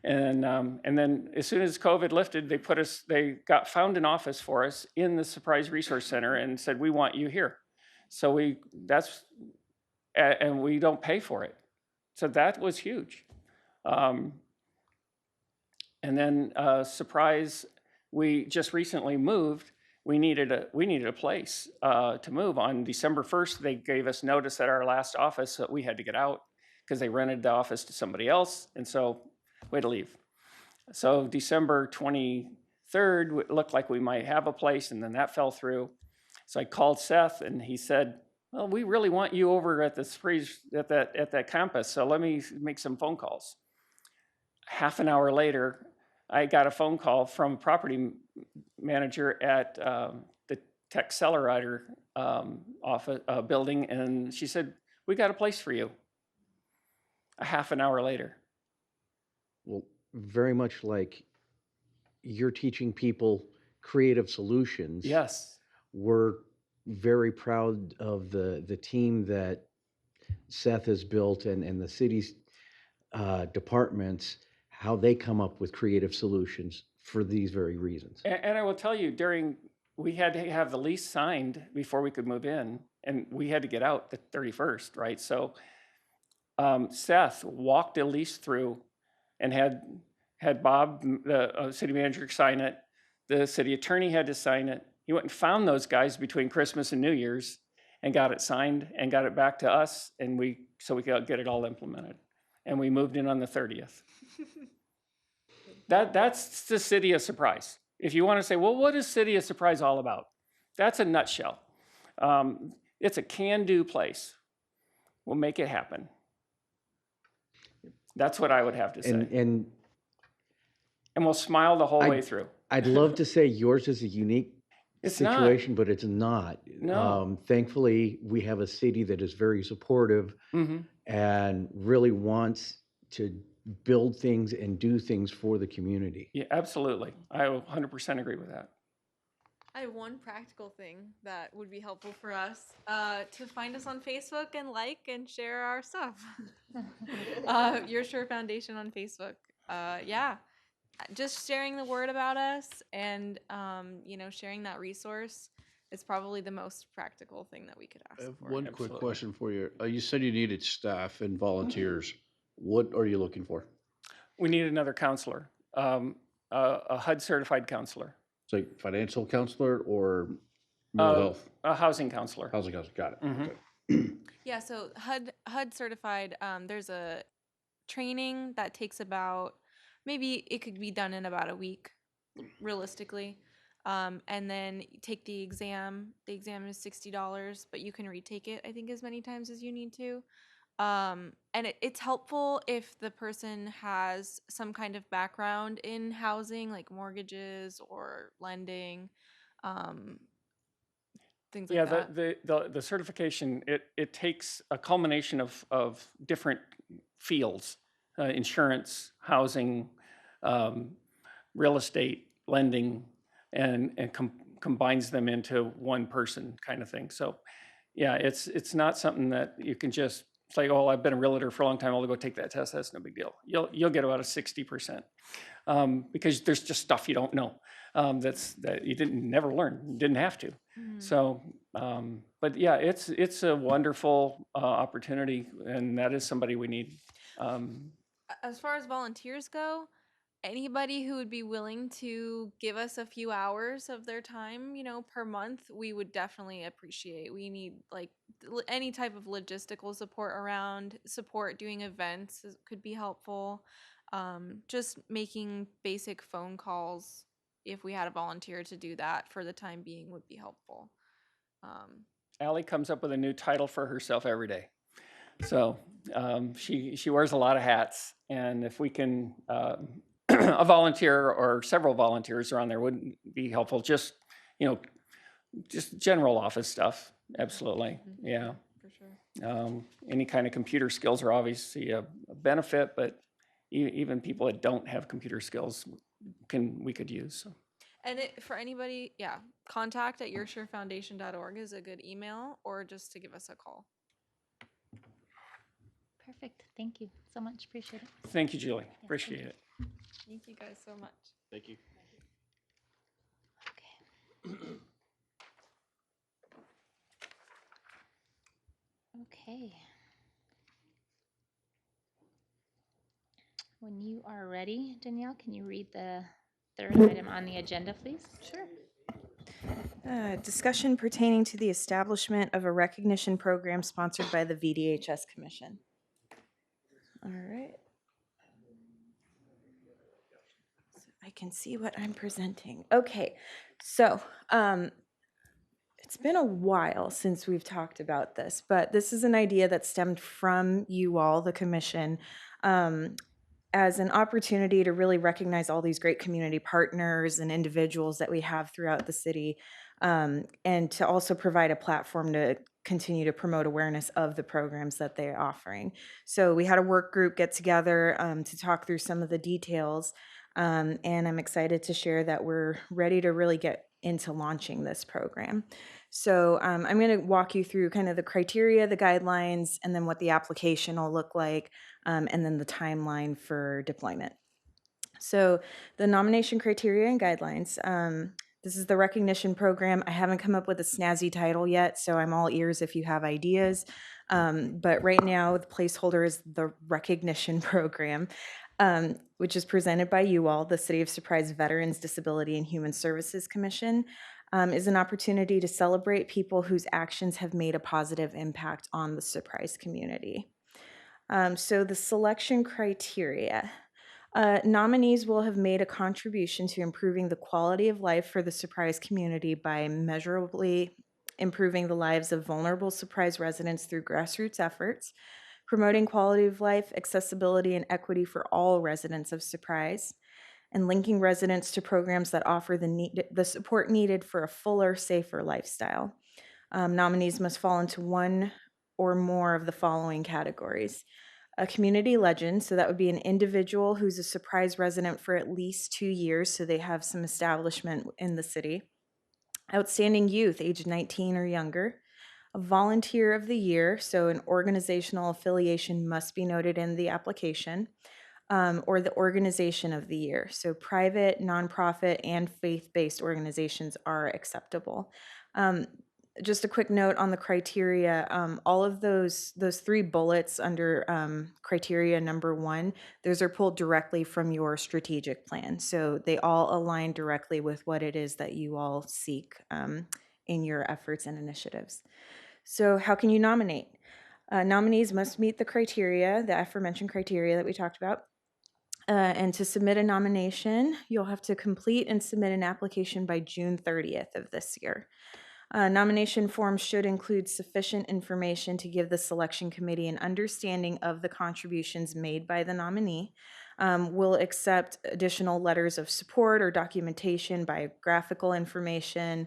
And then as soon as COVID lifted, they found an office for us in the Surprise Resource Center and said, we want you here. So and we don't pay for it. So that was huge. And then Surprise, we just recently moved. We needed a place to move. On December 1st, they gave us notice at our last office that we had to get out because they rented the office to somebody else. And so we had to leave. So December 23rd, it looked like we might have a place, and then that fell through. So I called Seth, and he said, well, we really want you over at the Surprise at that campus, so let me make some phone calls. Half an hour later, I got a phone call from a property manager at the Tech Accelerator office building, and she said, we got a place for you. A half an hour later. Well, very much like you're teaching people creative solutions. Yes. We're very proud of the team that Seth has built, and the city's departments, how they come up with creative solutions for these very reasons. And I will tell you, we had to have the lease signed before we could move in, and we had to get out the 31st, right? So Seth walked a lease through and had Bob, the city manager, sign it. The city attorney had to sign it. He went and found those guys between Christmas and New Year's and got it signed and got it back to us, and so we could get it all implemented. And we moved in on the 30th. That's the City of Surprise. If you want to say, well, what is City of Surprise all about? That's a nutshell. It's a can-do place. We'll make it happen. That's what I would have to say. And And we'll smile the whole I- way through. I'd love to say yours is a unique It's not. situation, but it's not. No. Thankfully, we have a city that is very supportive Mhm. and really wants to build things and do things for the community. Yeah, absolutely. I 100% agree with that. I have one practical thing that would be helpful for us to find us on Facebook and like and share our stuff. Your Sure Foundation on Facebook. Yeah, just sharing the word about us and sharing that resource is probably the most practical thing that we could I ask have for. one quick Absolutely. question for you. You said you needed staff and volunteers. What are you looking for? We need another counselor, a HUD certified counselor, It's like financial counselor or Uh, mental health? a housing counselor. Housing counselor, got it. Mhm. Okay. Yeah, so HUD certified. There's a training that takes about maybe it could be done in about a week, realistically. And then you take the exam. The exam is $60, but you can retake it, I think, as many times as you need to. And it's helpful if the person has some kind of background in housing, like mortgages or lending, um, things like Yeah, that. the certification, it takes a culmination of different fields, insurance, housing, real estate, lending, and combines them into one person kind of thing. So yeah, it's not something that you can just say, oh, I've been a realtor for a long time, I'll go take that test, that's no big deal. You'll get about a 60%, because there's just stuff you don't know, that you never learn, didn't have to. Mhm. So, but yeah, it's a wonderful opportunity, and that is somebody we need. As far as volunteers go, anybody who would be willing to give us a few hours of their time, per month, we would definitely appreciate. We need any type of logistical support around support doing events could be helpful. Just making basic phone calls if we had a volunteer to do that for the time being would be helpful. Allie comes up with a new title for herself every day. So she wears a lot of hats, and if we can, a volunteer or several volunteers around there would be helpful. Just just general office stuff. Absolutely, yeah. For sure. Any kind of computer skills are obviously a benefit, but even people that don't have computer skills we could use. So. And for anybody, contact at yoursurefoundation.org is a good email, or just to give us a call. Perfect. Thank you so much. Appreciate it. Thank you, Julie. thank Appreciate you. it. Thank you guys so much. Thank you. Okay. Okay. When you are ready, Danielle, can you read the third item on the agenda, please? Sure. Discussion pertaining to the establishment of a recognition program sponsored by the VDHS Commission. All right. So I can see what I'm presenting. Okay, so it's been a while since we've talked about this, but this is an idea that stemmed from you all, the commission, as an opportunity to really recognize all these great community partners and individuals that we have throughout the city, and to also provide a platform to continue to promote awareness of the programs that they're offering. So we had a work group get together to talk through some of the details, and I'm excited to share that we're ready to really get into launching this program. So I'm going to walk you through kind of the criteria, the guidelines, and then what the application will look like, and then the timeline for deployment. So the nomination criteria and guidelines, This is the recognition program. I haven't come up with a snazzy title yet, so I'm all ears if you have ideas. But right now, the placeholder is the recognition program, which is presented by you all, the City of Surprise Veterans Disability and Human Services Commission, is an opportunity to celebrate people whose actions have made a positive impact on the Surprise community. So the selection criteria. Nominees will have made a contribution to improving the quality of life for the Surprise community by measurably improving the lives of vulnerable Surprise residents through grassroots efforts, promoting quality of life, accessibility, and equity for all residents of Surprise, and linking residents to programs that offer the support needed for a fuller, safer lifestyle. Nominees must fall into one or more of the following categories. A community legend, so that would be an individual who's a Surprise resident for at least 2 years, so they have some establishment in the city. Outstanding youth, age 19 or younger. A volunteer of the year, so an organizational affiliation must be noted in the application, or the organization of the year. So private, nonprofit, and faith-based organizations are acceptable. Just a quick note on the criteria, all of those 3 bullets under criteria number 1, those are pulled directly from your strategic plan. So they all align directly with what it is that you all seek in your efforts and initiatives. So how can you nominate? Nominees must meet the criteria, the aforementioned criteria that we talked about. And to submit a nomination, you'll have to complete and submit an application by June 30th of this year. Nomination forms should include sufficient information to give the selection committee an understanding of the contributions made by the nominee. We'll accept additional letters of support or documentation, biographical information,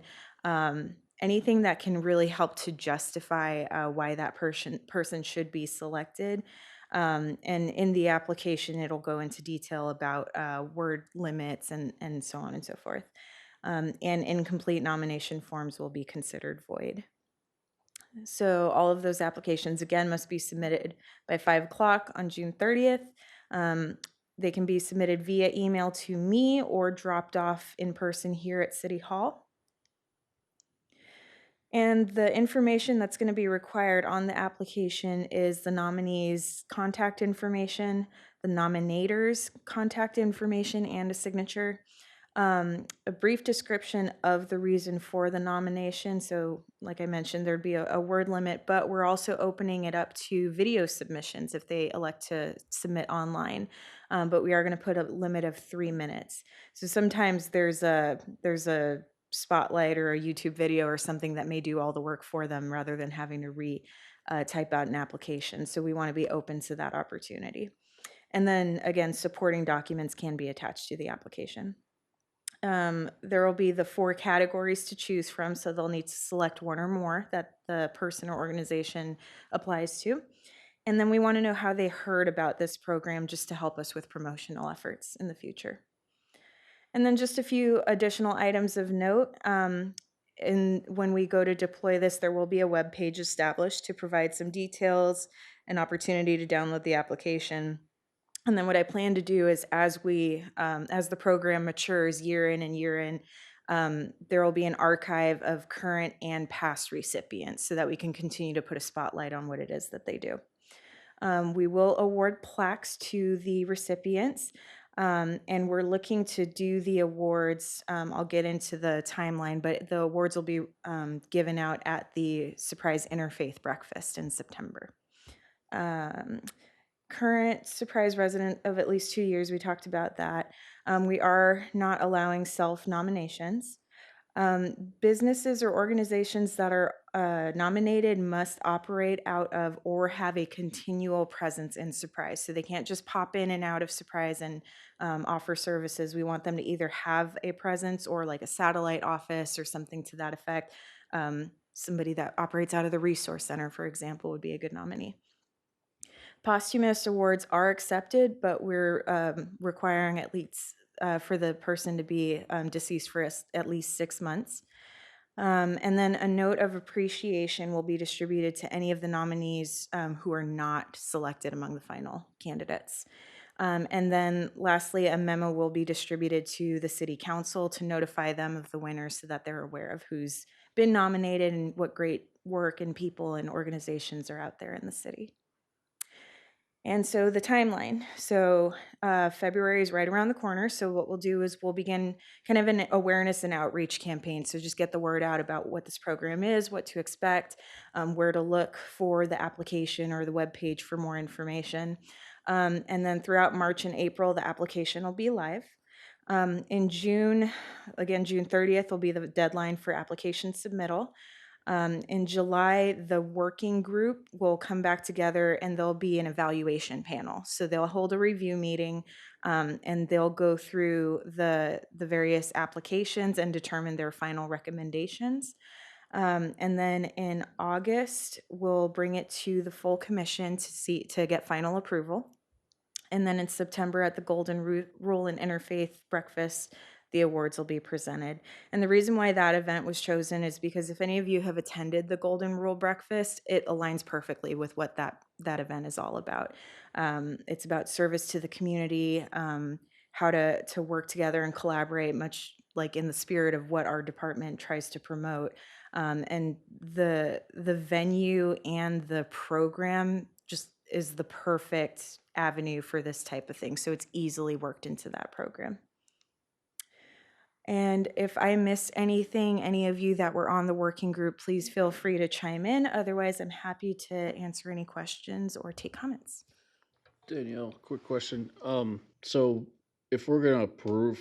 anything that can really help to justify why that person should be selected. And in the application, it'll go into detail about word limits and so on and so forth. And incomplete nomination forms will be considered void. So all of those applications, again, must be submitted by 5 o'clock on June 30th. They can be submitted via email to me or dropped off in person here at City Hall. And the information that's going to be required on the application is the nominee's contact information, the nominator's contact information, and a signature. A brief description of the reason for the nomination. So like I mentioned, there'd be a word limit, but we're also opening it up to video submissions if they elect to submit online. But we are going to put a limit of 3 minutes. So sometimes there's a spotlight or a YouTube video or something that may do all the work for them rather than having to type out an application. So we want to be open to that opportunity. And then again, supporting documents can be attached to the application. There will be the 4 categories to choose from, so they'll need to select one or more that the person or organization applies to. And then we want to know how they heard about this program just to help us with promotional efforts in the future. And then just a few additional items of note. And when we go to deploy this, there will be a web page established to provide some details, an opportunity to download the application. And then what I plan to do is as the program matures year in and year in, there will be an archive of current and past recipients so that we can continue to put a spotlight on what it is that they do. We will award plaques to the recipients, and we're looking to do the awards. I'll get into the timeline, but the awards will be given out at the Surprise Interfaith Breakfast in September. Current Surprise resident of at least 2 years, we talked about that. We are not allowing self-nominations. Businesses or organizations that are nominated must operate out of or have a continual presence in Surprise. So they can't just pop in and out of Surprise and offer services. We want them to either have a presence or like a satellite office or something to that effect. Somebody that operates out of the Resource Center, for example, would be a good nominee. Posthumous awards are accepted, but we're requiring at least for the person to be deceased for at least 6 months. And then a note of appreciation will be distributed to any of the nominees who are not selected among the final candidates. And then lastly, a memo will be distributed to the city council to notify them of the winners so that they're aware of who's been nominated and what great work and people and organizations are out there in the city. And so the timeline. So February is right around the corner. So what we'll do is we'll begin kind of an awareness and outreach campaign. So just get the word out about what this program is, what to expect, where to look for the application or the webpage for more information. And then throughout March and April, the application will be live. In June, again, June 30th will be the deadline for application submittal. In July, the working group will come back together and there'll be an evaluation panel. So they'll hold a review meeting and they'll go through the various applications and determine their final recommendations. And then in August, we'll bring it to the full commission to get final approval. And then in September at the Golden Rule and Interfaith Breakfast, the awards will be presented. And the reason why that event was chosen is because if any of you have attended the Golden Rule Breakfast, it aligns perfectly with what that event is all about. It's about service to the community, how to work together and collaborate, much like in the spirit of what our department tries to promote. And the venue and the program just is the perfect avenue for this type of thing. So it's easily worked into that program. And if I missed anything, any of you that were on the working group, please feel free to chime in. Otherwise, I'm happy to answer any questions or take comments. Danielle, quick question. So if we're gonna approve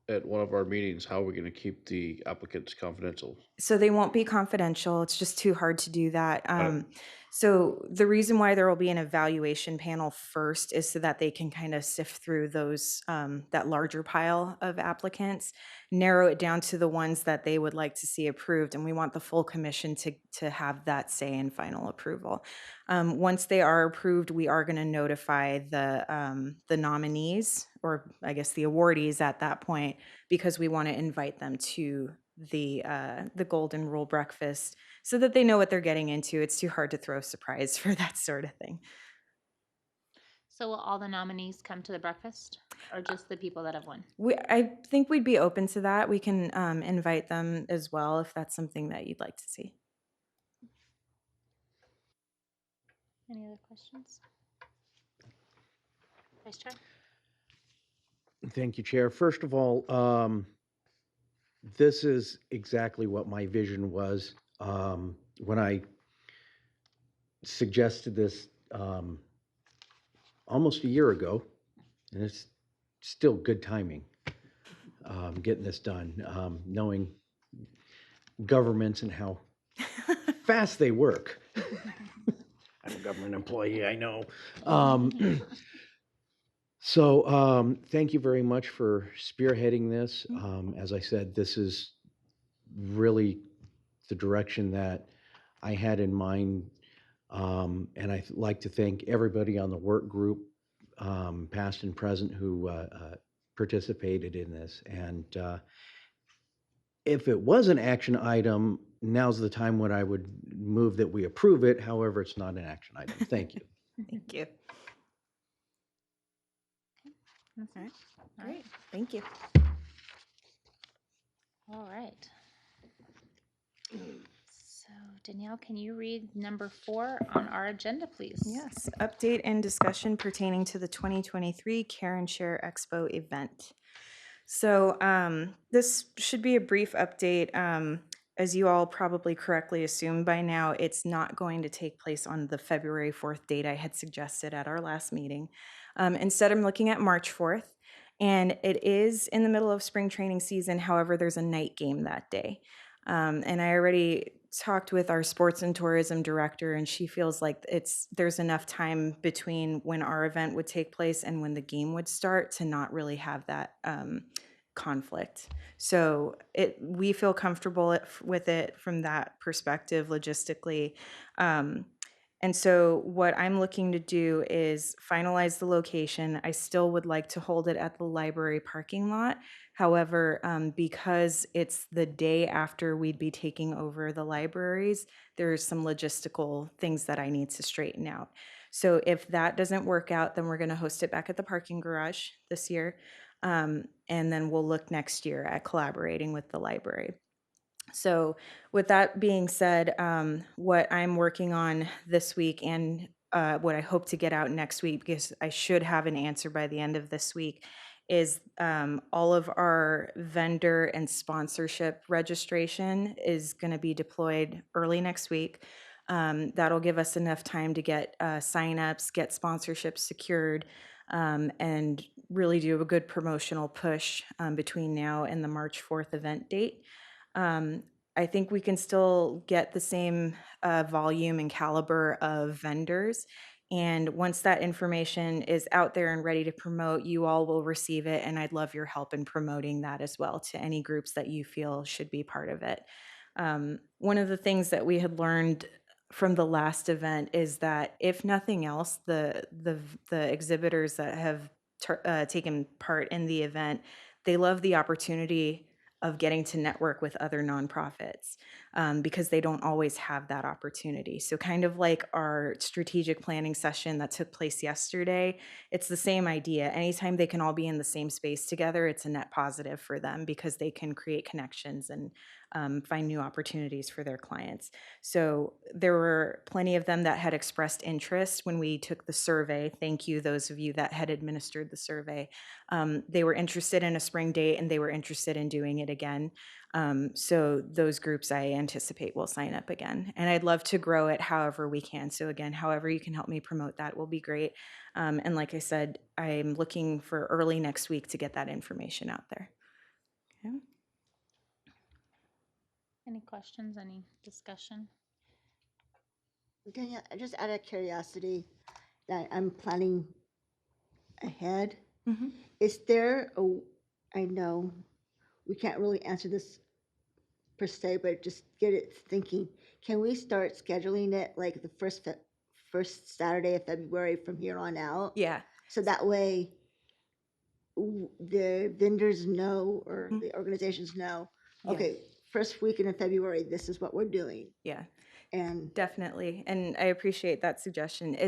at one of our meetings, how are we gonna keep the applicants confidential? So they won't be confidential. It's just too hard to do that. So the reason why there will be an evaluation panel first is so that they can kind of sift through those, that larger pile of applicants, narrow it down to the ones that they would like to see approved. And we want the full commission to have that say in final approval. Once they are approved, we are going to notify the nominees, or I guess the awardees at that point, because we want to invite them to the Golden Rule Breakfast so that they know what they're getting into. It's too hard to throw a surprise for that sort of thing. So will all the nominees come to the breakfast or just the people that have won? I think we'd be open to that. We can invite them as well if that's something that you'd like to see. Any other questions? Vice Chair? Thank you, Chair. First of all, this is exactly what my vision was when I suggested this almost a year ago, and it's still good timing getting this done, knowing governments and how fast they work. I'm a government employee, I know. So thank you very much for spearheading this. As I said, this is really the direction that I had in mind. And I'd like to thank everybody on the work group, past and present, who participated in this. And if it was an action item, now's the time when I would move that we approve it. However, it's not an action item. Thank you. Thank you. All right. Great. Thank you. All right. So Danielle, can you read number 4 on our agenda, please? Yes. Update and discussion pertaining to the 2023 Care and Share Expo event. So this should be a brief update. As you all probably correctly assumed by now, it's not going to take place on the February 4th date I had suggested at our last meeting. Instead, I'm looking at March 4th, and it is in the middle of spring training season. However, there's a night game that day. And I already talked with our sports and tourism director, and she feels like there's enough time between when our event would take place and when the game would start to not really have that conflict. So we feel comfortable with it from that perspective logistically. And so what I'm looking to do is finalize the location. I still would like to hold it at the library parking lot. However, because it's the day after we'd be taking over the libraries, there's some logistical things that I need to straighten out. So if that doesn't work out, then we're going to host it back at the parking garage this year. And then we'll look next year at collaborating with the library. So with that being said, what I'm working on this week and what I hope to get out next week, because I should have an answer by the end of this week, is all of our vendor and sponsorship registration is going to be deployed early next week. That'll give us enough time to get signups, get sponsorships secured, and really do a good promotional push between now and the March 4th event date. I think we can still get the same volume and caliber of vendors. And once that information is out there and ready to promote, you all will receive it. And I'd love your help in promoting that as well to any groups that you feel should be part of it. One of the things that we had learned from the last event is that if nothing else, the exhibitors that have taken part in the event, they love the opportunity of getting to network with other nonprofits because they don't always have that opportunity. So kind of like our strategic planning session that took place yesterday, it's the same idea. Anytime they can all be in the same space together, it's a net positive for them because they can create connections and find new opportunities for their clients. So there were plenty of them that had expressed interest when we took the survey. Thank you, those of you that had administered the survey. They were interested in a spring date and they were interested in doing it again. So those groups I anticipate will sign up again. And I'd love to grow it however we can. So again, however you can help me promote that will be great. And like I said, I'm looking for early next week to get that information out there. Okay. Any questions, any discussion? Danielle, just out of curiosity, that I'm planning ahead, Mhm. is there I know we can't really answer this per se, but just get it thinking. Can we start scheduling it like the first Saturday of February from here on out? Yeah. So that way the vendors know or Mhm. the organizations know, Yeah. okay, first weekend in February, this is what we're doing. Yeah. And Definitely. And I appreciate that suggestion.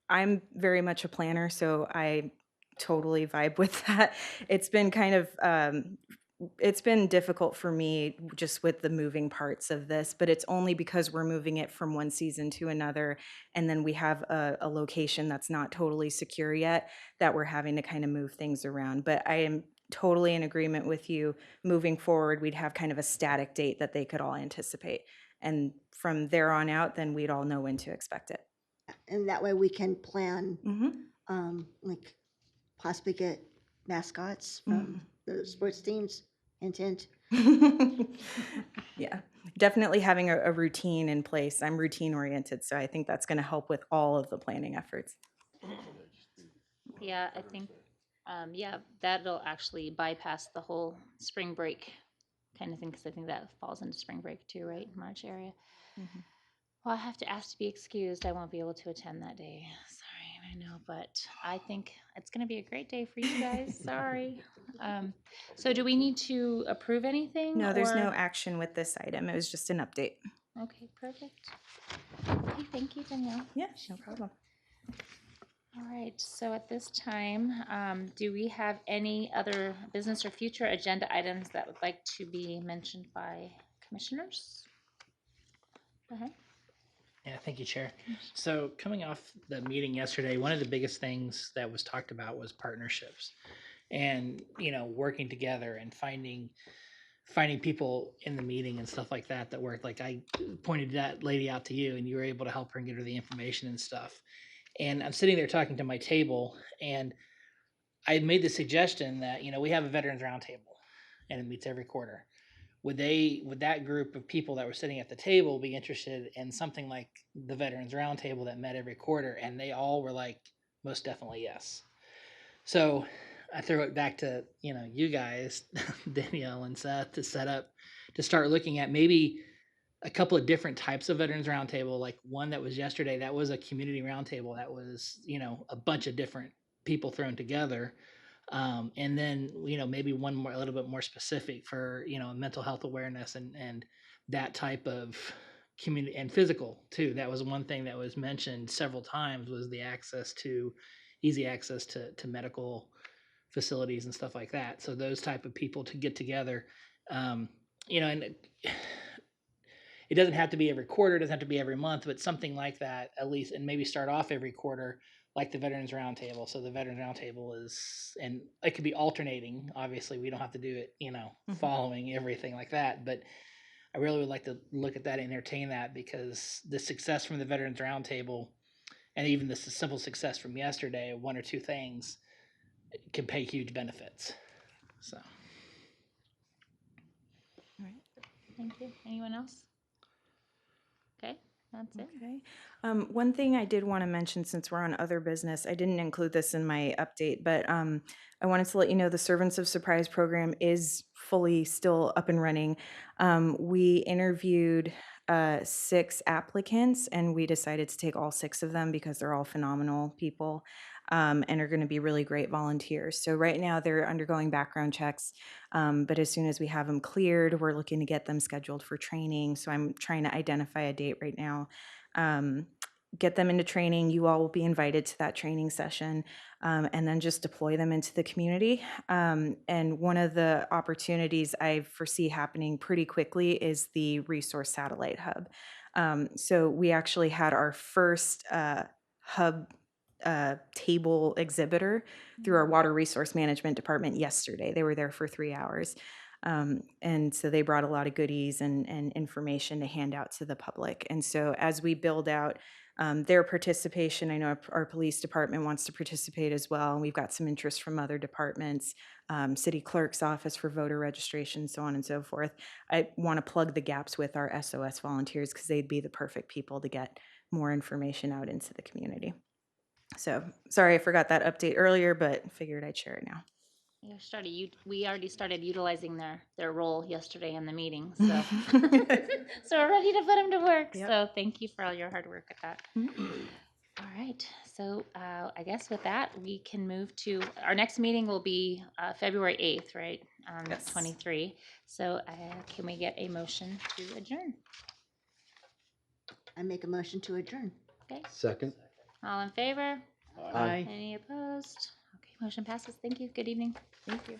I'm very much a planner, so I totally vibe with that. It's been kind of, it's been difficult for me just with the moving parts of this, but it's only because we're moving it from one season to another. And then we have a location that's not totally secure yet that we're having to kind of move things around. But I am totally in agreement with you. Moving forward, we'd have kind of a static date that they could all anticipate. And from there on out, then we'd all know when to expect it. that way we can plan, Mm-hmm. like possibly get mascots from the sports teams. Intent. Yeah, definitely having a routine in place. I'm routine oriented, so I think that's going to help with all of the planning efforts. Yeah, I think, yeah, that'll actually bypass the whole spring break kind of thing, because I think that falls into spring break too, right, March area. Mhm. Well, I have to ask to be excused. I won't be able to attend that day. Sorry, I know, but I think it's going to be a great day for you guys. Sorry. So do we need to approve anything? No, there's no or- action with this item. It was just an update. Okay, perfect. Okay, thank you, Danielle. Yeah, no problem. All right, so at this time, do we have any other business or future agenda items that would like to be mentioned by commissioners? Go ahead. Yeah, thank you, Chair. So coming off the meeting yesterday, one of the biggest things that was talked about was partnerships and, working together and finding people in the meeting and stuff like that worked. Like I pointed that lady out to you and you were able to help her and get her the information and stuff. And I'm sitting there talking to my table and I made the suggestion that, we have a veterans roundtable and it meets every quarter. Would that group of people that were sitting at the table be interested in something like the Veterans Roundtable that met every quarter? And they all were like, most definitely yes. So I throw it back to, you guys, Danielle and Seth, to start looking at maybe a couple of different types of Veterans Roundtable. Like one that was yesterday, that was a community roundtable. That was, a bunch of different people thrown together. And then, maybe one more, a little bit more specific for, mental health awareness and that type of community and physical too. That was one thing that was mentioned several times, was the easy access to medical facilities and stuff like that. So those type of people to get together, and it doesn't have to be every quarter, it doesn't have to be every month, but something like that at least, and maybe start off every quarter like the Veterans Roundtable. So the Veterans Roundtable and it could be alternating. Obviously, we don't have to do it, following everything like that, but I really would like to look at that and entertain that, because the success from the Veterans Roundtable and even the simple success from yesterday, one or two things, can pay huge benefits. So. All right. Thank you. Anyone else? Okay, that's it. Okay. One thing I did want to mention, since we're on other business, I didn't include this in my update, but I wanted to let you know the Servants of Surprise program is fully still up and running. We interviewed 6 applicants, and we decided to take all 6 of them because they're all phenomenal people, and are going to be really great volunteers. So right now they're undergoing background checks, but as soon as we have them cleared, we're looking to get them scheduled for training. So I'm trying to identify a date right now. Get them into training. You all will be invited to that training session, and then just deploy them into the community. And one of the opportunities I foresee happening pretty quickly is the Resource Satellite Hub. So we actually had our first hub table exhibitor through our Water Resource Management Department yesterday. They were there for 3 hours. And so they brought a lot of goodies and information to hand out to the public. And so as we build out their participation, I know our police department wants to participate as well. And we've got some interest from other departments, city clerk's office for voter registration, so on and so forth. I want to plug the gaps with our SOS volunteers, because they'd be the perfect people to get more information out into the community. So sorry I forgot that update earlier, but figured I'd share it now. We already started utilizing their role yesterday in the meeting, so so we're ready to put them to work. Yep. So thank you for all your hard work at that. All right, so I guess with that, we can move to, our next meeting will be February 8th, right? Yes. 23. So can we get a motion to adjourn? I make a motion to adjourn. Okay, Second? all in favor? Aye. Any opposed? Okay, motion passes. Thank you. Good evening. Thank you.